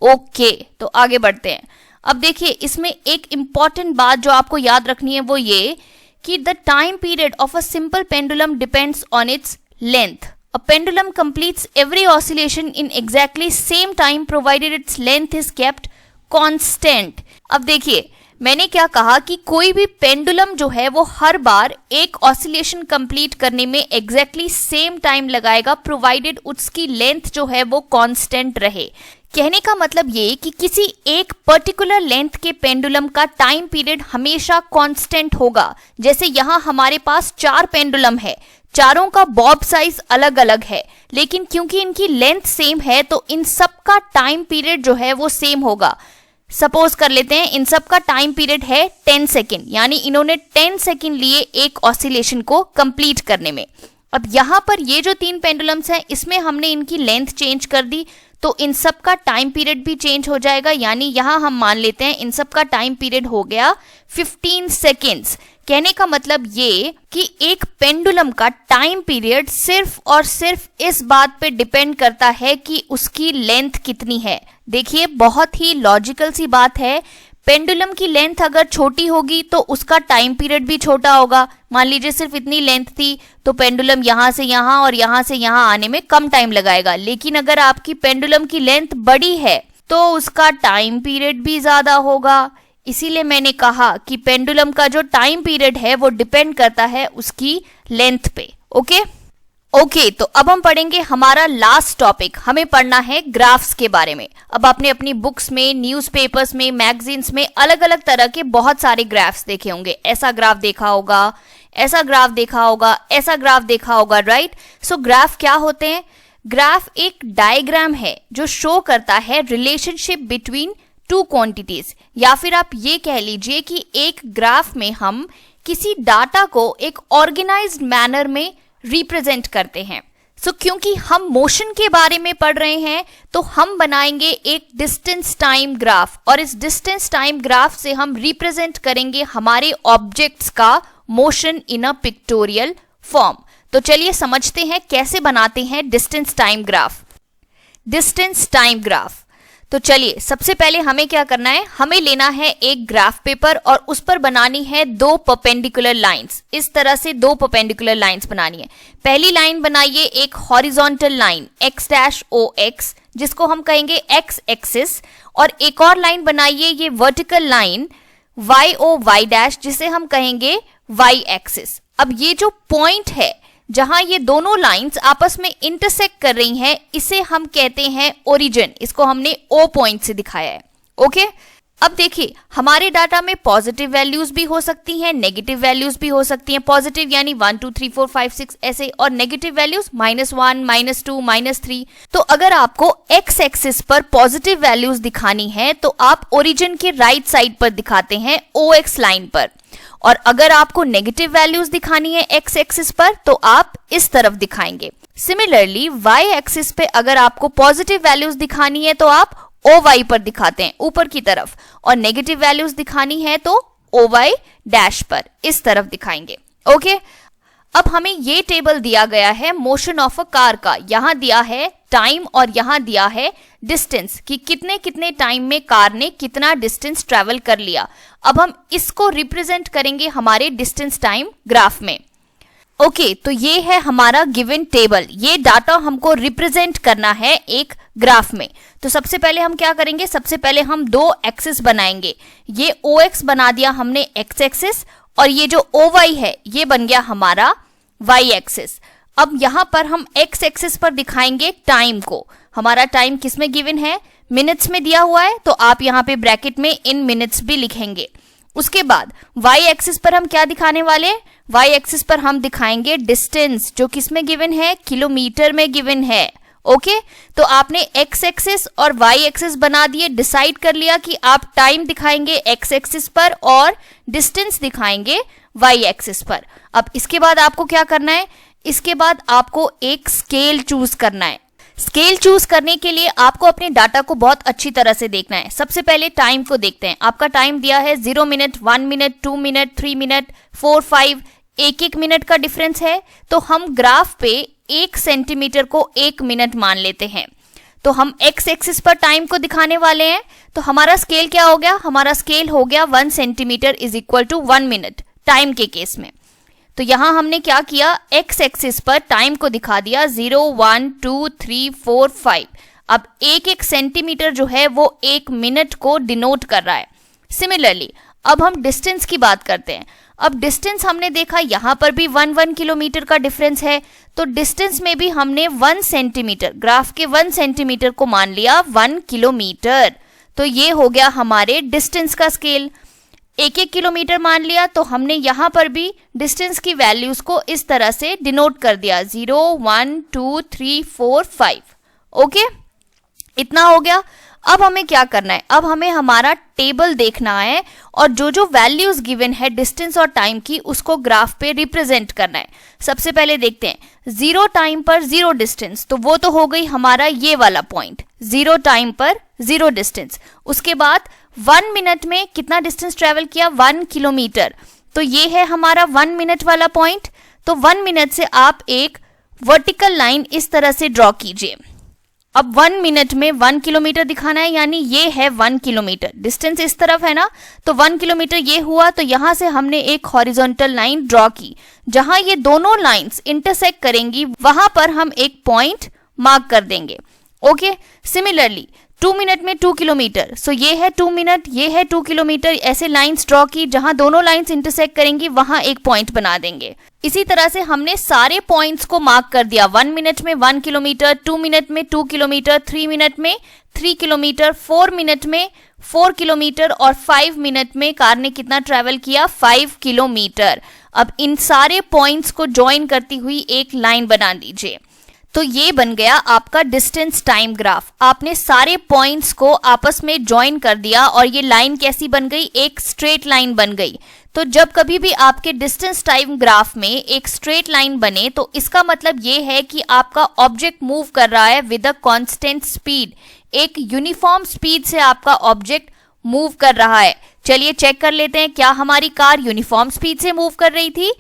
ओके, तो आगे बढ़ते हैं। अब देखिए, इसमें एक इंपॉर्टेंट बात जो आपको याद रखनी है वो ये कि the time period of a simple pendulum depends on its length. A pendulum completes every oscillation in exactly same time provided its length is kept constant। अब देखिए, मैंने क्या कहा कि कोई भी पेंडुलम जो है वो हर बार एक ऑसिलेशन कंप्लीट करने में एग्जैक्टली सेम टाइम लगाएगा प्रोवाइडेड उसकी लेंथ जो है वो कांस्टेंट रहे। कहने का मतलब ये कि किसी एक पर्टिकुलर लेंथ के पेंडुलम का टाइम पीरियड हमेशा कांस्टेंट होगा। जैसे यहाँ हमारे पास 4 पेंडुलम है, चारों का बॉब साइज अलग अलग है, लेकिन क्योंकि इनकी लेंथ सेम है तो इन सब का टाइम पीरियड जो है वो सेम होगा। सपोज कर लेते हैं इन सब का टाइम पीरियड है 10 सेकेंड, यानी इन्होंने 10 सेकेंड लिए एक ऑसिलेशन को कंप्लीट करने में। अब यहाँ पर ये जो 3 पेंडुलम्स हैं इसमें हमने इनकी लेंथ चेंज कर दी, तो इन सब का टाइम पीरियड भी चेंज हो जाएगा। यानी यहाँ हम मान लेते हैं इन सब का टाइम पीरियड हो गया 15 सेकेंड्स। कहने का मतलब ये कि एक पेंडुलम का टाइम पीरियड सिर्फ और सिर्फ इस बात पे डिपेंड करता है कि उसकी लेंथ कितनी है। देखिए, बहुत ही लॉजिकल सी बात है। पेंडुलम की लेंथ अगर छोटी होगी तो उसका टाइम पीरियड भी छोटा होगा। मान लीजिए सिर्फ इतनी लेंथ थी तो पेंडुलम यहाँ से यहाँ और यहाँ से यहाँ आने में कम टाइम लगाएगा। लेकिन अगर आपकी पेंडुलम की लेंथ बड़ी है तो उसका टाइम पीरियड भी ज्यादा होगा। इसीलिए मैंने कहा कि पेंडुलम का जो टाइम पीरियड है वो डिपेंड करता है उसकी लेंथ पे। ओके, तो अब हम पढ़ेंगे हमारा लास्ट टॉपिक। हमें पढ़ना है ग्राफ्स के बारे में। अब आपने अपनी बुक्स में, न्यूज़पेपर्स में, मैगजीन्स में अलग अलग तरह के बहुत सारे ग्राफ्स देखे होंगे। ऐसा ग्राफ देखा होगा, ऐसा ग्राफ देखा होगा, ऐसा ग्राफ देखा होगा, राइट? सो ग्राफ क्या होते हैं? ग्राफ एक डायग्राम है जो शो करता है रिलेशनशिप बिटवीन 2 क्वांटिटीज, या फिर आप ये कह लीजिए कि एक ग्राफ में हम किसी डाटा को एक ऑर्गेनाइज्ड मैनर में रिप्रेजेंट करते हैं। क्योंकि हम मोशन के बारे में पढ़ रहे हैं तो हम बनाएंगे एक डिस्टेंस टाइम ग्राफ, और इस डिस्टेंस टाइम ग्राफ से हम रिप्रेजेंट करेंगे हमारे ऑब्जेक्ट्स का motion in a pictorial form. तो चलिए समझते हैं कैसे बनाते हैं distance time graph. Distance time graph, तो चलिए सबसे पहले हमें क्या करना है, हमें लेना है एक ग्राफ पेपर और उस पर बनानी है दो परपेंडिकुलर लाइंस। इस तरह से दो परपेंडिकुलर लाइंस बनानी है। पहली लाइन बनाइए एक horizontal line x dash O X, जिसको हम कहेंगे x एक्सिस, और एक और लाइन बनाइए ये वर्टिकल लाइन y ओ y डैश, जिसे हम कहेंगे y एक्सिस। अब ये जो पॉइंट है जहां ये दोनों लाइंस आपस में इंटरसेक्ट कर रही हैं, इसे हम कहते हैं ओरिजिन। इसको हमने O पॉइंट से दिखाया है। ओके, अब देखिए हमारे डाटा में पॉजिटिव वैल्यूज भी हो सकती हैं, नेगेटिव वैल्यूज भी हो सकती हैं। पॉजिटिव यानी 1 2 3 4 5 6 ऐसे, और नेगेटिव वैल्यूज -1 -2 -3। तो अगर आपको x एक्सिस पर पॉजिटिव वैल्यूज दिखानी है तो आप ओरिजिन के राइट साइड पर दिखाते हैं OX लाइन पर, और अगर आपको नेगेटिव वैल्यूज दिखानी है x एक्सिस पर तो आप इस तरफ दिखाएंगे। सिमिलरली y एक्सिस पे अगर आपको पॉजिटिव वैल्यूज दिखानी है तो आप OY पर दिखाते हैं ऊपर की तरफ, और नेगेटिव वैल्यूज दिखानी है तो OY डैश पर इस तरफ दिखाएंगे। ओके, अब हमें ये टेबल दिया गया है मोशन ऑफ अ कार का। यहां दिया है टाइम और यहां दिया है डिस्टेंस कि कितने कितने टाइम में कार ने कितना डिस्टेंस ट्रेवल कर लिया। अब हम इसको रिप्रेजेंट करेंगे हमारे डिस्टेंस टाइम ग्राफ में। ओके, तो ये है हमारा गिवन टेबल। ये डाटा हमको रिप्रेजेंट करना है एक ग्राफ में। तो सबसे पहले हम क्या करेंगे, सबसे पहले हम दो एक्सिस बनाएंगे। ये OX बना दिया हमने x एक्सिस, और ये जो OY है ये बन गया हमारा y एक्सिस। अब यहां पर हम x एक्सिस पर दिखाएंगे टाइम को। हमारा टाइम किस में गिवन है, मिनट्स में दिया हुआ है, तो आप यहाँ पे ब्रैकेट में इन मिनट्स भी लिखेंगे। उसके बाद y एक्सिस पर हम क्या दिखाने वाले, y एक्सिस पर हम दिखाएंगे डिस्टेंस, जो किस में गिवन है, किलोमीटर में गिवन है। ओके, तो आपने x एक्सिस और y एक्सिस बना दिए, डिसाइड कर लिया कि आप टाइम दिखाएंगे x एक्सिस पर और डिस्टेंस दिखाएंगे y एक्सिस पर। अब इसके बाद आपको क्या करना है, इसके बाद आपको एक स्केल चूज करना है। स्केल चूज करने के लिए आपको अपने डाटा को बहुत अच्छी तरह से देखना है। सबसे पहले टाइम को देखते हैं। आपका टाइम दिया है 0 मिनट, 1 मिनट, 2 मिनट, 3 मिनट, 4, 5, एक मिनट का डिफरेंस है। तो हम ग्राफ पे 1 सेंटीमीटर को 1 मिनट मान लेते हैं। तो हम x एक्सिस पर टाइम को दिखाने वाले हैं। तो हमारा स्केल क्या हो गया, हमारा स्केल हो गया 1 centimetre is equal to 1 minute time के केस में। तो यहां हमने क्या किया, x एक्सिस पर टाइम को दिखा दिया 0 1 2 3 4 5। अब एक सेंटीमीटर जो है वो 1 मिनट को डिनोट कर रहा है। सिमिलरली अब हम डिस्टेंस की बात करते हैं। अब डिस्टेंस हमने देखा यहां पर भी 1 किलोमीटर का डिफरेंस है, तो डिस्टेंस में भी हमने 1 सेंटीमीटर, ग्राफ के 1 सेंटीमीटर को मान लिया 1 किलोमीटर। तो ये हो गया हमारे डिस्टेंस का स्केल। 1 किलोमीटर मान लिया, तो हमने यहां पर भी डिस्टेंस की वैल्यूज को इस तरह से डिनोट कर दिया 0 1 2 3 4 5। ओके, इतना हो गया। अब हमें क्या करना है, अब हमें हमारा टेबल देखना है और जो जो वैल्यूज गिवन है डिस्टेंस और टाइम की उसको ग्राफ पे रिप्रेजेंट करना है। सबसे पहले देखते हैं 0 टाइम पर 0 डिस्टेंस, तो वो तो हो गई हमारा ये वाला पॉइंट 0 टाइम पर 0 डिस्टेंस। उसके बाद 1 मिनट में कितना डिस्टेंस ट्रेवल किया, 1 किलोमीटर, तो ये है हमारा 1 मिनट वाला पॉइंट। तो 1 मिनट से आप एक वर्टिकल लाइन इस तरह से ड्रॉ कीजिए। अब 1 मिनट में 1 किलोमीटर दिखाना है, यानी ये है 1 किलोमीटर, डिस्टेंस इस तरफ है ना, तो 1 किलोमीटर ये हुआ। तो यहां से हमने एक हॉरिजॉन्टल लाइन ड्रॉ की, जहां ये दोनों लाइंस इंटरसेक्ट करेंगी वहां पर हम एक पॉइंट मार्क कर देंगे। ओके, सिमिलरली 2 मिनट में 2 किलोमीटर, सो ये है 2 मिनट, ये है 2 किलोमीटर, ऐसे लाइंस ड्रॉ की, जहां दोनों लाइंस इंटरसेक्ट करेंगी वहां एक पॉइंट बना देंगे। इसी तरह से हमने सारे पॉइंट्स को मार्क कर दिया। 1 मिनट में 1 किलोमीटर, 2 मिनट में 2 किलोमीटर, 3 मिनट में 3 किलोमीटर, 4 मिनट में 4 किलोमीटर, और 5 मिनट में कार ने कितना ट्रेवल किया, 5 किलोमीटर। अब इन सारे पॉइंट्स को ज्वाइन करती हुई एक लाइन बना दीजिए। तो ये बन गया आपका डिस्टेंस टाइम ग्राफ। आपने सारे पॉइंट्स को आपस में ज्वाइन कर दिया और ये लाइन कैसी बन गई, एक स्ट्रेट लाइन बन गई। तो जब कभी भी आपके डिस्टेंस टाइम ग्राफ में एक स्ट्रेट लाइन बने तो इसका मतलब ये है कि आपका ऑब्जेक्ट मूव कर रहा है विद अ कांस्टेंट स्पीड। एक यूनिफॉर्म स्पीड से आपका ऑब्जेक्ट मूव कर रहा है। चलिए चेक कर लेते हैं, क्या हमारी कार यूनिफॉर्म स्पीड से मूव कर रही थी।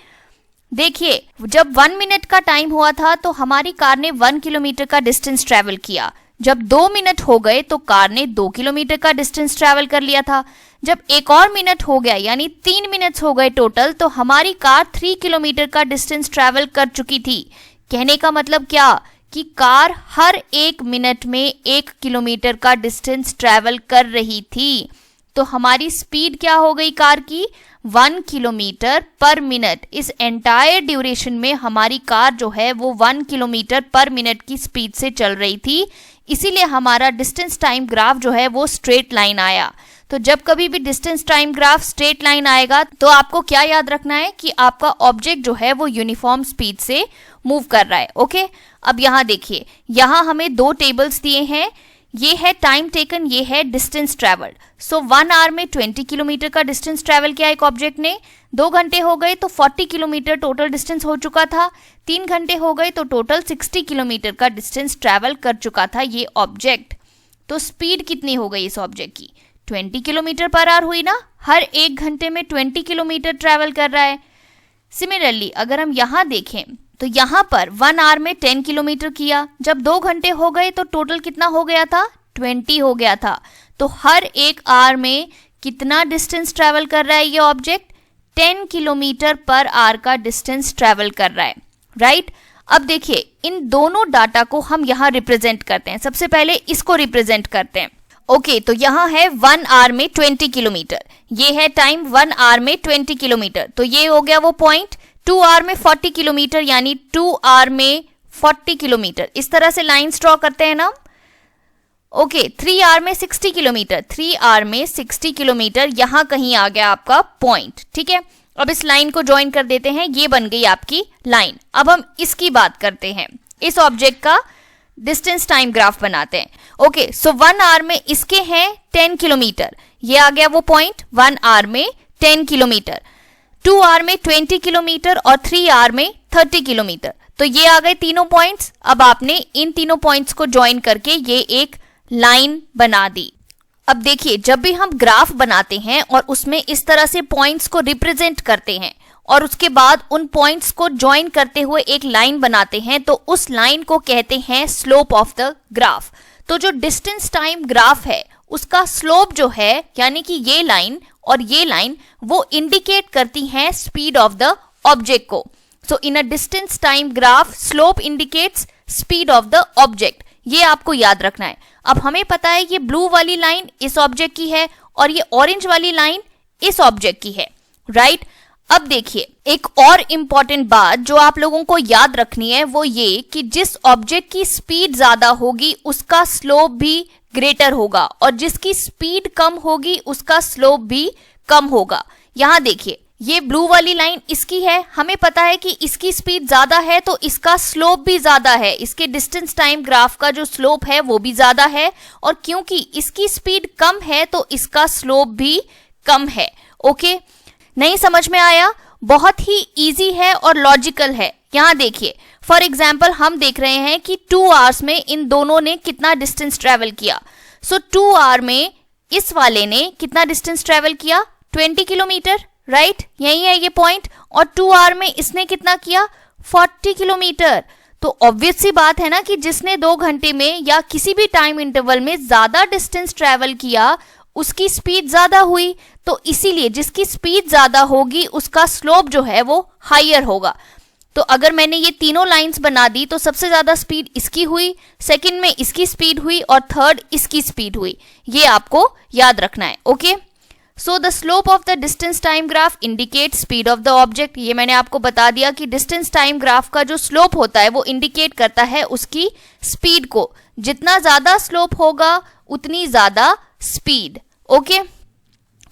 देखिए, जब 1 मिनट का टाइम हुआ था तो हमारी कार ने 1 किलोमीटर का डिस्टेंस ट्रेवल किया। जब 2 मिनट हो गए तो कार ने 2 किलोमीटर का डिस्टेंस ट्रेवल कर लिया था। जब एक और मिनट हो गया, यानी 3 मिनट्स हो गए टोटल, तो हमारी कार 3 किलोमीटर का डिस्टेंस ट्रेवल कर चुकी थी। कहने का मतलब क्या कि कार हर 1 मिनट में 1 किलोमीटर का डिस्टेंस ट्रेवल कर रही थी। तो हमारी स्पीड क्या हो गई कार की, 1 किलोमीटर पर मिनट। इस एंटायर ड्यूरेशन में हमारी कार जो है वो 1 किलोमीटर पर मिनट की स्पीड से चल रही थी। इसीलिए हमारा डिस्टेंस टाइम ग्राफ जो है वो स्ट्रेट लाइन आया। तो जब कभी भी distance time graph straight line आएगा तो आपको क्या याद रखना है कि आपका ऑब्जेक्ट जो है वो यूनिफॉर्म स्पीड से मूव कर रहा है। ओके, अब यहाँ देखिए, यहाँ हमें 2 टेबल्स दिए हैं। ये है टाइम टेकन, ये है डिस्टेंस ट्रेवल्ड। सो 1 आवर में 20 किलोमीटर का डिस्टेंस ट्रेवल किया एक ऑब्जेक्ट ने। 2 घंटे हो गए तो 40 किलोमीटर टोटल डिस्टेंस हो चुका था। 3 घंटे हो गए तो टोटल 60 किलोमीटर का डिस्टेंस ट्रेवल कर चुका था ये ऑब्जेक्ट। तो स्पीड कितनी हो गई इस ऑब्जेक्ट की, 20 किलोमीटर पर आवर हुई ना। हर 1 घंटे में 20 किलोमीटर ट्रेवल कर रहा है। सिमिलरली अगर हम यहाँ देखें तो यहाँ पर 1 आवर में 10 किलोमीटर किया। जब 2 घंटे हो गए तो टोटल कितना हो गया था, 20 हो गया था। तो हर 1 आवर में कितना डिस्टेंस ट्रेवल कर रहा है ये ऑब्जेक्ट, 10 किलोमीटर पर आवर का डिस्टेंस ट्रेवल कर रहा है, राइट। अब देखिए, इन दोनों डाटा को हम यहाँ रिप्रेजेंट करते हैं। सबसे पहले इसको रिप्रेजेंट करते हैं। ओके, तो यहाँ है 1 आवर में 20 किलोमीटर, ये है टाइम 1 आवर में 20 किलोमीटर। तो ये हो गया वो पॉइंट। 2 आवर में 40 किलोमीटर, यानी 2 आवर में 40 किलोमीटर। इस तरह से लाइन्स ड्रॉ करते हैं ना। ओके, 3 आवर में 60 किलोमीटर, 3 आवर में 60 किलोमीटर, यहाँ कहीं आ गया आपका पॉइंट। ठीक है, अब इस लाइन को ज्वाइन कर देते हैं, ये बन गई आपकी लाइन। अब हम इसकी बात करते हैं, इस ऑब्जेक्ट का डिस्टेंस टाइम ग्राफ बनाते हैं। ओके, सो 1 आवर में इसके हैं 10 किलोमीटर, ये आ गया वो पॉइंट 1 आवर में 10 किलोमीटर। 2 आवर में 20 किलोमीटर और 3 आवर में 30 किलोमीटर। तो ये आ गए तीनों पॉइंट्स। अब आपने इन तीनों पॉइंट्स को ज्वाइन करके ये एक लाइन बना दी। अब देखिए, जब भी हम ग्राफ बनाते हैं और उसमें इस तरह से पॉइंट्स को रिप्रेजेंट करते हैं और उसके बाद उन पॉइंट्स को ज्वाइन करते हुए एक लाइन बनाते हैं, तो उस लाइन को कहते हैं स्लोप ऑफ द ग्राफ। तो जो डिस्टेंस टाइम ग्राफ है उसका स्लोप जो है, यानी कि ये लाइन और ये लाइन, वो इंडिकेट करती हैं स्पीड ऑफ द ऑब्जेक्ट को। So in a distance time graph slope indicates speed of the object, ये आपको याद रखना है। अब हमें पता है ये ब्लू वाली लाइन इस ऑब्जेक्ट की है और ये ऑरेंज वाली लाइन इस ऑब्जेक्ट की है, राइट। अब देखिए, एक और इंपॉर्टेंट बात जो आप लोगों को याद रखनी है वो ये कि जिस ऑब्जेक्ट की स्पीड ज्यादा होगी उसका स्लोप भी ग्रेटर होगा और जिसकी स्पीड कम होगी उसका स्लोप भी कम होगा। यहां देखिए, ये ब्लू वाली लाइन इसकी है, हमें पता है कि इसकी स्पीड ज्यादा है तो इसका स्लोप भी ज्यादा है, इसके डिस्टेंस टाइम ग्राफ का जो स्लोप है वो भी ज्यादा है, और क्योंकि इसकी स्पीड कम है तो इसका स्लोप भी कम है। ओके, नहीं समझ में आया? बहुत ही इजी है और लॉजिकल है। यहां देखिए, फॉर एग्जाम्पल हम देख रहे हैं कि 2 आवर्स में इन दोनों ने कितना डिस्टेंस ट्रेवल किया। सो 2 आवर में इस वाले ने कितना डिस्टेंस ट्रेवल किया, 20 किलोमीटर, राइट, यही है ये पॉइंट। और 2 आवर में इसने कितना किया, 40 किलोमीटर। तो ऑब्वियस सी बात है ना कि जिसने 2 घंटे में या किसी भी टाइम इंटरवल में ज्यादा डिस्टेंस ट्रेवल किया उसकी स्पीड ज्यादा हुई। तो इसीलिए जिसकी स्पीड ज्यादा होगी उसका स्लोप जो है वो हायर होगा। तो अगर मैंने ये तीनों लाइंस बना दी तो सबसे ज्यादा स्पीड इसकी हुई, सेकंड में इसकी स्पीड हुई और थर्ड इसकी स्पीड हुई। ये आपको याद रखना है। Okay, so the slope of the distance time graph indicate speed of the object. ये मैंने आपको बता दिया कि डिस्टेंस टाइम ग्राफ का जो स्लोप होता है वो इंडिकेट करता है उसकी स्पीड को। जितना ज्यादा स्लोप होगा उतनी ज्यादा स्पीड। ओके,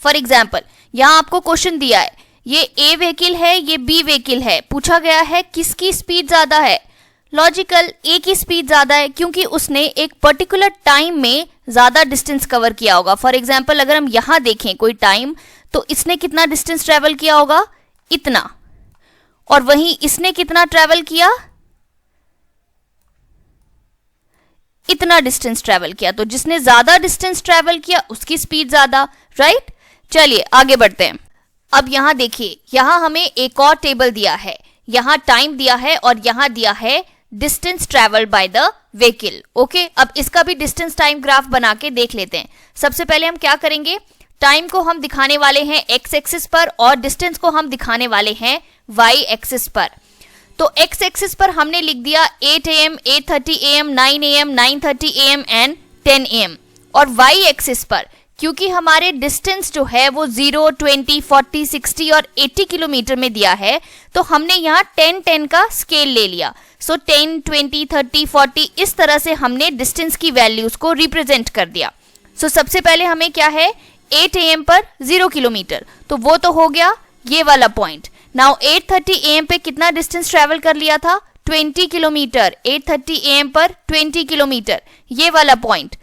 फॉर एग्जाम्पल यहाँ आपको क्वेश्चन दिया है, ये ए व्हीकल है, ये बी व्हीकल है, पूछा गया है किसकी स्पीड ज्यादा है। लॉजिकल, ए की स्पीड ज्यादा है क्योंकि उसने एक पर्टिकुलर टाइम में ज्यादा डिस्टेंस कवर किया होगा। फॉर एग्जाम्पल अगर हम यहां देखें कोई टाइम, तो इसने कितना डिस्टेंस ट्रेवल किया होगा, इतना, और वहीं इसने कितना ट्रेवल किया, इतना डिस्टेंस ट्रेवल किया, तो जिसने ज्यादा डिस्टेंस ट्रेवल किया उसकी स्पीड ज्यादा, राइट। चलिए आगे बढ़ते हैं। अब यहाँ देखिए, यहाँ हमें एक और टेबल दिया है, यहाँ टाइम दिया है और यहाँ दिया है distance travelled by the vehicle. Okay, अब इसका भी डिस्टेंस टाइम ग्राफ बना के देख लेते हैं। सबसे पहले हम क्या करेंगे, टाइम को हम दिखाने वाले हैं एक्स एक्सिस पर और डिस्टेंस को हम दिखाने वाले हैं वाई एक्सिस पर। तो एक्स एक्सिस पर हमने लिख दिया 8 AM, 8:30 AM, 9 AM, 9:30 AM and 10 AM। और वाई एक्सिस पर क्योंकि हमारे डिस्टेंस जो है वो 0, 20, 40, 60 और 80 किलोमीटर में दिया है, तो हमने यहाँ 10-10 का स्केल ले लिया। सो 10, 20, 30, 40 इस तरह से हमने डिस्टेंस की वैल्यूज को रिप्रेजेंट कर दिया। सो सबसे पहले हमें क्या है, 8 AM पर 0 किलोमीटर, तो वो तो हो गया ये वाला पॉइंट। नाउ 8:30 AM पे कितना डिस्टेंस ट्रेवल कर लिया था, 20 किलोमीटर। 8:30 AM पर 20 किलोमीटर, ये वाला पॉइंट।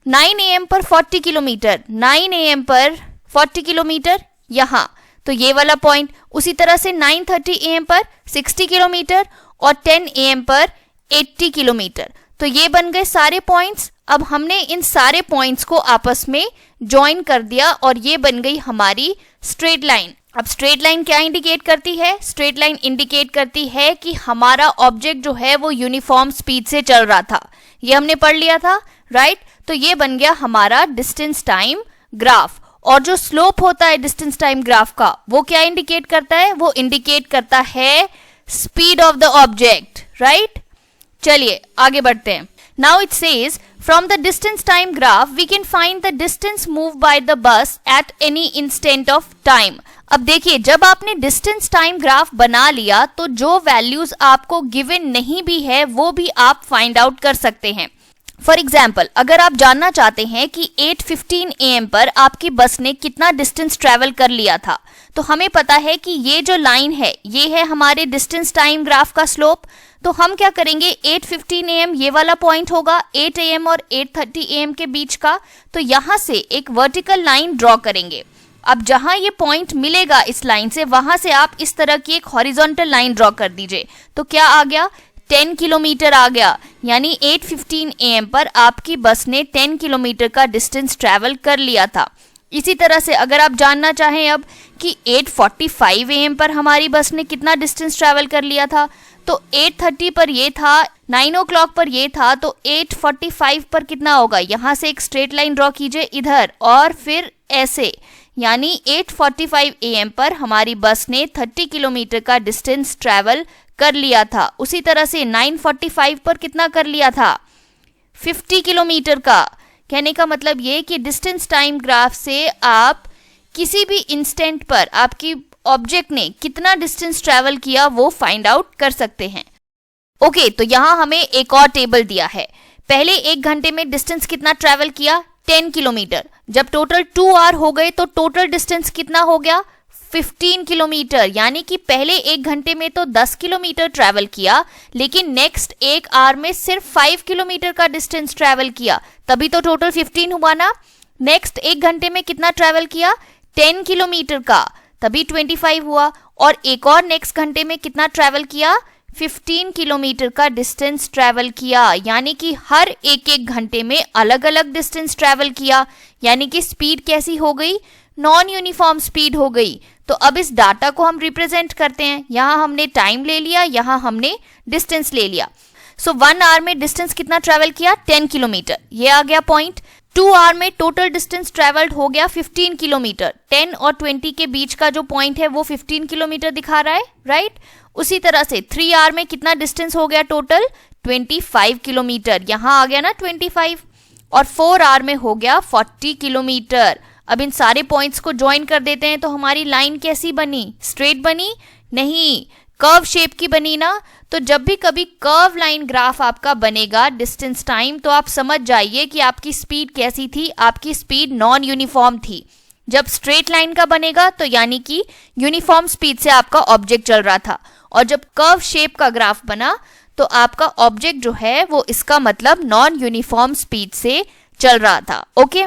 9 AM पर 40 किलोमीटर, 9 AM पर 40 किलोमीटर यहाँ, तो ये वाला पॉइंट। उसी तरह से 9:30 AM पर 60 किलोमीटर और 10 AM पर 80 किलोमीटर, तो ये बन गए सारे पॉइंट्स। अब हमने इन सारे पॉइंट्स को आपस में ज्वाइन कर दिया और ये बन गई हमारी स्ट्रेट लाइन। अब स्ट्रेट लाइन क्या इंडिकेट करती है, स्ट्रेट लाइन इंडिकेट करती है कि हमारा ऑब्जेक्ट जो है वो यूनिफॉर्म स्पीड से चल रहा था, ये हमने पढ़ लिया था, राइट। तो ये बन गया हमारा डिस्टेंस टाइम ग्राफ। और जो स्लोप होता है डिस्टेंस टाइम ग्राफ का, वो क्या इंडिकेट करता है, वो इंडिकेट करता है speed of the object, right. चलिए आगे बढ़ते हैं। Now it says from the distance time graph we can find the distance moved by the bus at any instant of time। अब देखिए, जब आपने डिस्टेंस टाइम ग्राफ बना लिया तो जो वैल्यूज आपको गिवन नहीं भी है वो भी आप फाइंड आउट कर सकते हैं। फॉर एग्जाम्पल, अगर आप जानना चाहते हैं कि 8:15 AM पर आपकी बस ने कितना डिस्टेंस ट्रेवल कर लिया था, तो हमें पता है कि ये जो लाइन है ये है हमारे डिस्टेंस टाइम ग्राफ का स्लोप। तो हम क्या करेंगे, 8:15 AM ये वाला पॉइंट होगा 8 AM और 8:30 AM के बीच का, तो यहाँ से एक वर्टिकल लाइन ड्रॉ करेंगे। अब जहां ये पॉइंट मिलेगा इस लाइन से, वहां से आप इस तरह की एक हॉरिजॉन्टल लाइन ड्रॉ कर दीजिए। तो क्या आ गया, 10 किलोमीटर आ गया, यानी 8:15 AM पर आपकी बस ने 10 किलोमीटर का डिस्टेंस ट्रैवल कर लिया था। इसी तरह से अगर आप जानना चाहें अब कि 8:45 AM पर हमारी बस ने कितना डिस्टेंस ट्रैवल कर लिया था, तो 8:30 पर ये था, 9 o'clock पर ये था, तो 8:45 पर कितना होगा, यहाँ से एक स्ट्रेट लाइन ड्रॉ कीजिए इधर और फिर ऐसे, यानी 8:45 AM पर हमारी बस ने 30 किलोमीटर का डिस्टेंस ट्रैवल कर लिया था। उसी तरह से 9:45 पर कितना कर लिया था, 50 किलोमीटर का। कहने का मतलब ये कि डिस्टेंस टाइम ग्राफ से आप किसी भी इंस्टेंट पर आपकी ऑब्जेक्ट ने कितना डिस्टेंस ट्रैवल किया वो फाइंड आउट कर सकते हैं। ओके, तो यहाँ हमें एक और टेबल दिया है। पहले 1 घंटे में डिस्टेंस कितना ट्रैवल किया, 10 किलोमीटर। जब टोटल 2 आवर हो गए तो टोटल डिस्टेंस कितना हो गया, 15 किलोमीटर। यानी कि पहले 1 घंटे में तो 10 किलोमीटर ट्रैवल किया, लेकिन नेक्स्ट 1 आवर में सिर्फ 5 किलोमीटर का डिस्टेंस ट्रैवल किया, तभी तो टोटल 15 हुआ ना। नेक्स्ट 1 घंटे में कितना ट्रैवल किया, 10 किलोमीटर का, तभी 25 हुआ। और एक और नेक्स्ट घंटे में कितना ट्रैवल किया, 15 किलोमीटर का डिस्टेंस ट्रैवल किया। यानी कि हर एक घंटे में अलग अलग डिस्टेंस ट्रैवल किया, यानी कि स्पीड कैसी हो गई, नॉन यूनिफॉर्म स्पीड हो गई। तो अब इस डाटा को हम रिप्रेजेंट करते हैं। यहाँ हमने टाइम ले लिया, यहाँ हमने डिस्टेंस ले लिया। सो 1 आवर में डिस्टेंस कितना ट्रैवल किया, 10 किलोमीटर, ये आ गया पॉइंट। 2 आवर में टोटल डिस्टेंस ट्रैवल्ड हो गया 15 किलोमीटर। 10 और 20 के बीच का जो पॉइंट है वो 15 किलोमीटर दिखा रहा है, राइट। उसी तरह से 3 आवर में कितना डिस्टेंस हो गया टोटल, 25 किलोमीटर, यहाँ आ गया ना 25। और 4 आवर में हो गया 40 किलोमीटर। अब इन सारे पॉइंट्स को ज्वाइन कर देते हैं तो हमारी लाइन कैसी बनी, स्ट्रेट बनी नहीं, कर्व शेप की बनी ना। तो जब भी कभी कर्व लाइन ग्राफ आपका बनेगा डिस्टेंस टाइम, तो आप समझ जाइए कि आपकी स्पीड कैसी थी, आपकी स्पीड नॉन यूनिफॉर्म थी। जब स्ट्रेट लाइन का बनेगा तो यानी कि यूनिफॉर्म स्पीड से आपका ऑब्जेक्ट चल रहा था। और जब कर्व शेप का ग्राफ बना तो आपका ऑब्जेक्ट जो है वो इसका मतलब नॉन यूनिफॉर्म स्पीड से चल रहा था। ओके,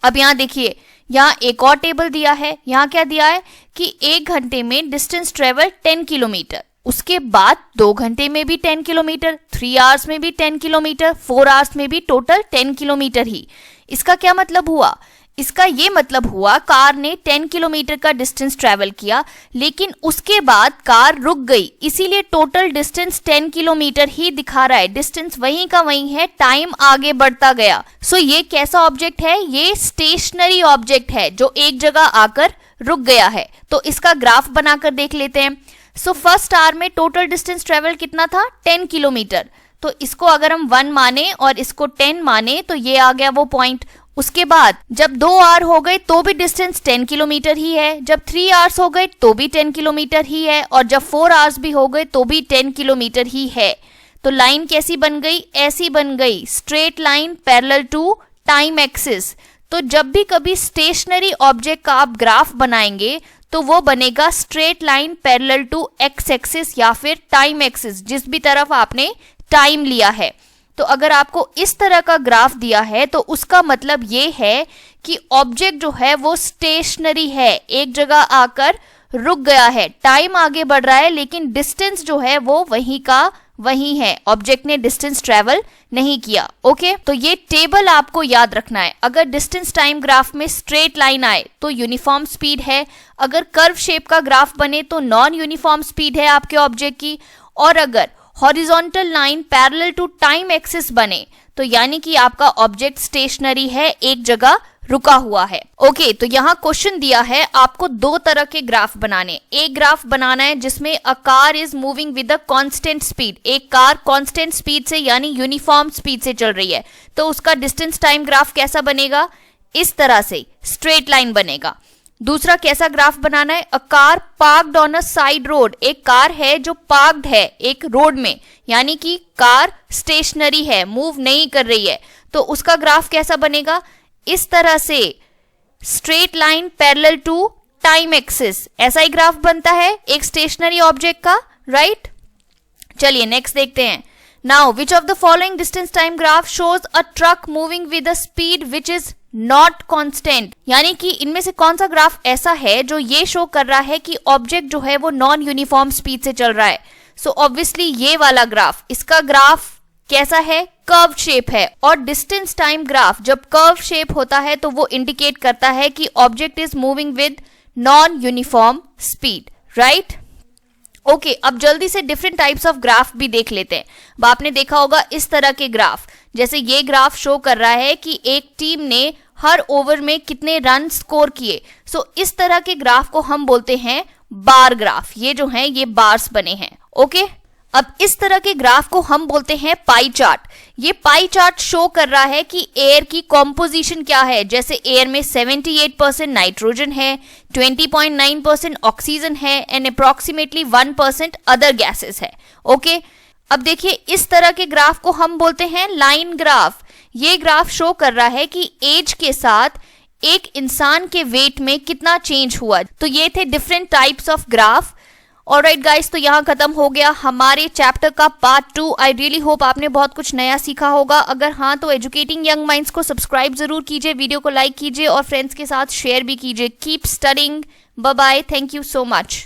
अब यहाँ देखिए, यहाँ एक और टेबल दिया है। यहाँ क्या दिया है कि 1 घंटे में डिस्टेंस ट्रेवल 10 किलोमीटर, उसके बाद 2 घंटे में भी 10 किलोमीटर, 3 आवर्स में भी 10 किलोमीटर, 4 आवर्स में भी टोटल 10 किलोमीटर ही। इसका क्या मतलब हुआ? इसका ये मतलब हुआ कार ने 10 किलोमीटर का डिस्टेंस ट्रेवल किया, लेकिन उसके बाद कार रुक गई, इसीलिए टोटल डिस्टेंस 10 किलोमीटर ही दिखा रहा है। डिस्टेंस वहीं का वहीं है, टाइम आगे बढ़ता गया। सो ये कैसा ऑब्जेक्ट है? ये स्टेशनरी ऑब्जेक्ट है जो एक जगह आकर रुक गया है। तो इसका ग्राफ बनाकर देख लेते हैं। सो फर्स्ट आवर में टोटल डिस्टेंस ट्रेवल कितना था? 10 किलोमीटर। तो इसको अगर हम 1 माने और इसको 10 माने तो ये आ गया वो पॉइंट। उसके बाद जब 2 आवर हो गए तो भी डिस्टेंस 10 किलोमीटर ही है, जब 3 आवर्स हो गए तो भी 10 किलोमीटर ही है, और जब 4 आवर्स भी हो गए तो भी 10 किलोमीटर ही है। तो लाइन कैसी बन गई? ऐसी बन गई, straight line parallel to time axis. तो जब भी कभी स्टेशनरी ऑब्जेक्ट का आप ग्राफ बनाएंगे तो वो बनेगा straight line parallel to x axis या फिर टाइम एक्सिस, जिस भी तरफ आपने टाइम लिया है। तो अगर आपको इस तरह का ग्राफ दिया है तो उसका मतलब ये है कि ऑब्जेक्ट जो है वो स्टेशनरी है, एक जगह आकर रुक गया है। टाइम आगे बढ़ रहा है लेकिन डिस्टेंस जो है वो वहीं का वहीं है, ऑब्जेक्ट ने डिस्टेंस ट्रेवल नहीं किया। ओके, तो ये टेबल आपको याद रखना है। अगर डिस्टेंस टाइम ग्राफ में स्ट्रेट लाइन आए तो यूनिफॉर्म स्पीड है, अगर कर्व शेप का ग्राफ बने तो नॉन यूनिफॉर्म स्पीड है आपके ऑब्जेक्ट की, और अगर horizontal line parallel to time axis बने तो यानी कि आपका ऑब्जेक्ट स्टेशनरी है, एक जगह रुका हुआ है। ओके, तो यहाँ क्वेश्चन दिया है आपको 2 तरह के ग्राफ बनाने। एक ग्राफ बनाना है जिसमें a car is moving with a constant speed, एक कार कांस्टेंट स्पीड से यानी यूनिफॉर्म स्पीड से चल रही है, तो उसका डिस्टेंस टाइम ग्राफ कैसा बनेगा? इस तरह से स्ट्रेट लाइन बनेगा। दूसरा कैसा ग्राफ बनाना है? A car parked on a side road, एक कार है जो पार्क्ड है एक रोड में, यानी कि कार स्टेशनरी है, मूव नहीं कर रही है, तो उसका ग्राफ कैसा बनेगा? इस तरह से straight line parallel to time axis, ऐसा ही ग्राफ बनता है एक स्टेशनरी ऑब्जेक्ट का, राइट? चलिए नेक्स्ट देखते हैं। Now which of the following distance time graph shows a truck moving with a speed which is not constant, यानी कि इनमें से कौन सा ग्राफ ऐसा है जो ये शो कर रहा है कि ऑब्जेक्ट जो है वो नॉन यूनिफॉर्म स्पीड से चल रहा है? सो ऑब्वियसली ये वाला ग्राफ, इसका ग्राफ कैसा है? कर्व शेप है, और डिस्टेंस टाइम ग्राफ जब कर्व शेप होता है तो वो इंडिकेट करता है कि object is moving with non uniform speed, right? Okay, अब जल्दी से डिफरेंट टाइप्स ऑफ ग्राफ भी देख लेते हैं। अब आपने देखा होगा इस तरह के ग्राफ, जैसे ये ग्राफ शो कर रहा है कि एक टीम ने हर ओवर में कितने रन स्कोर किए। सो इस तरह के ग्राफ को हम बोलते हैं बार ग्राफ, ये जो है ये बार्स बने हैं। ओके, अब इस तरह के ग्राफ को हम बोलते हैं पाई चार्ट। ये पाई चार्ट शो कर रहा है कि एयर की कॉम्पोजिशन क्या है, जैसे एयर में 78% नाइट्रोजन है, 20.9% ऑक्सीजन है एंड अप्रोक्सीमेटली 1% अदर गैसेस है। ओके, अब देखिए इस तरह के ग्राफ को हम बोलते हैं लाइन ग्राफ। ये ग्राफ शो कर रहा है कि एज के साथ एक इंसान के वेट में कितना चेंज हुआ। तो ये थे different types of graph. Alright guys, तो यहाँ खत्म हो गया हमारे चैप्टर का पार्ट 2। आई रियली होप आपने बहुत कुछ नया सीखा होगा। अगर हाँ तो एजुकेटिंग यंग माइंड्स को सब्सक्राइब जरूर कीजिए, वीडियो को लाइक कीजिए और फ्रेंड्स के साथ शेयर भी कीजिए। Keep studying, bye bye, thank you so much.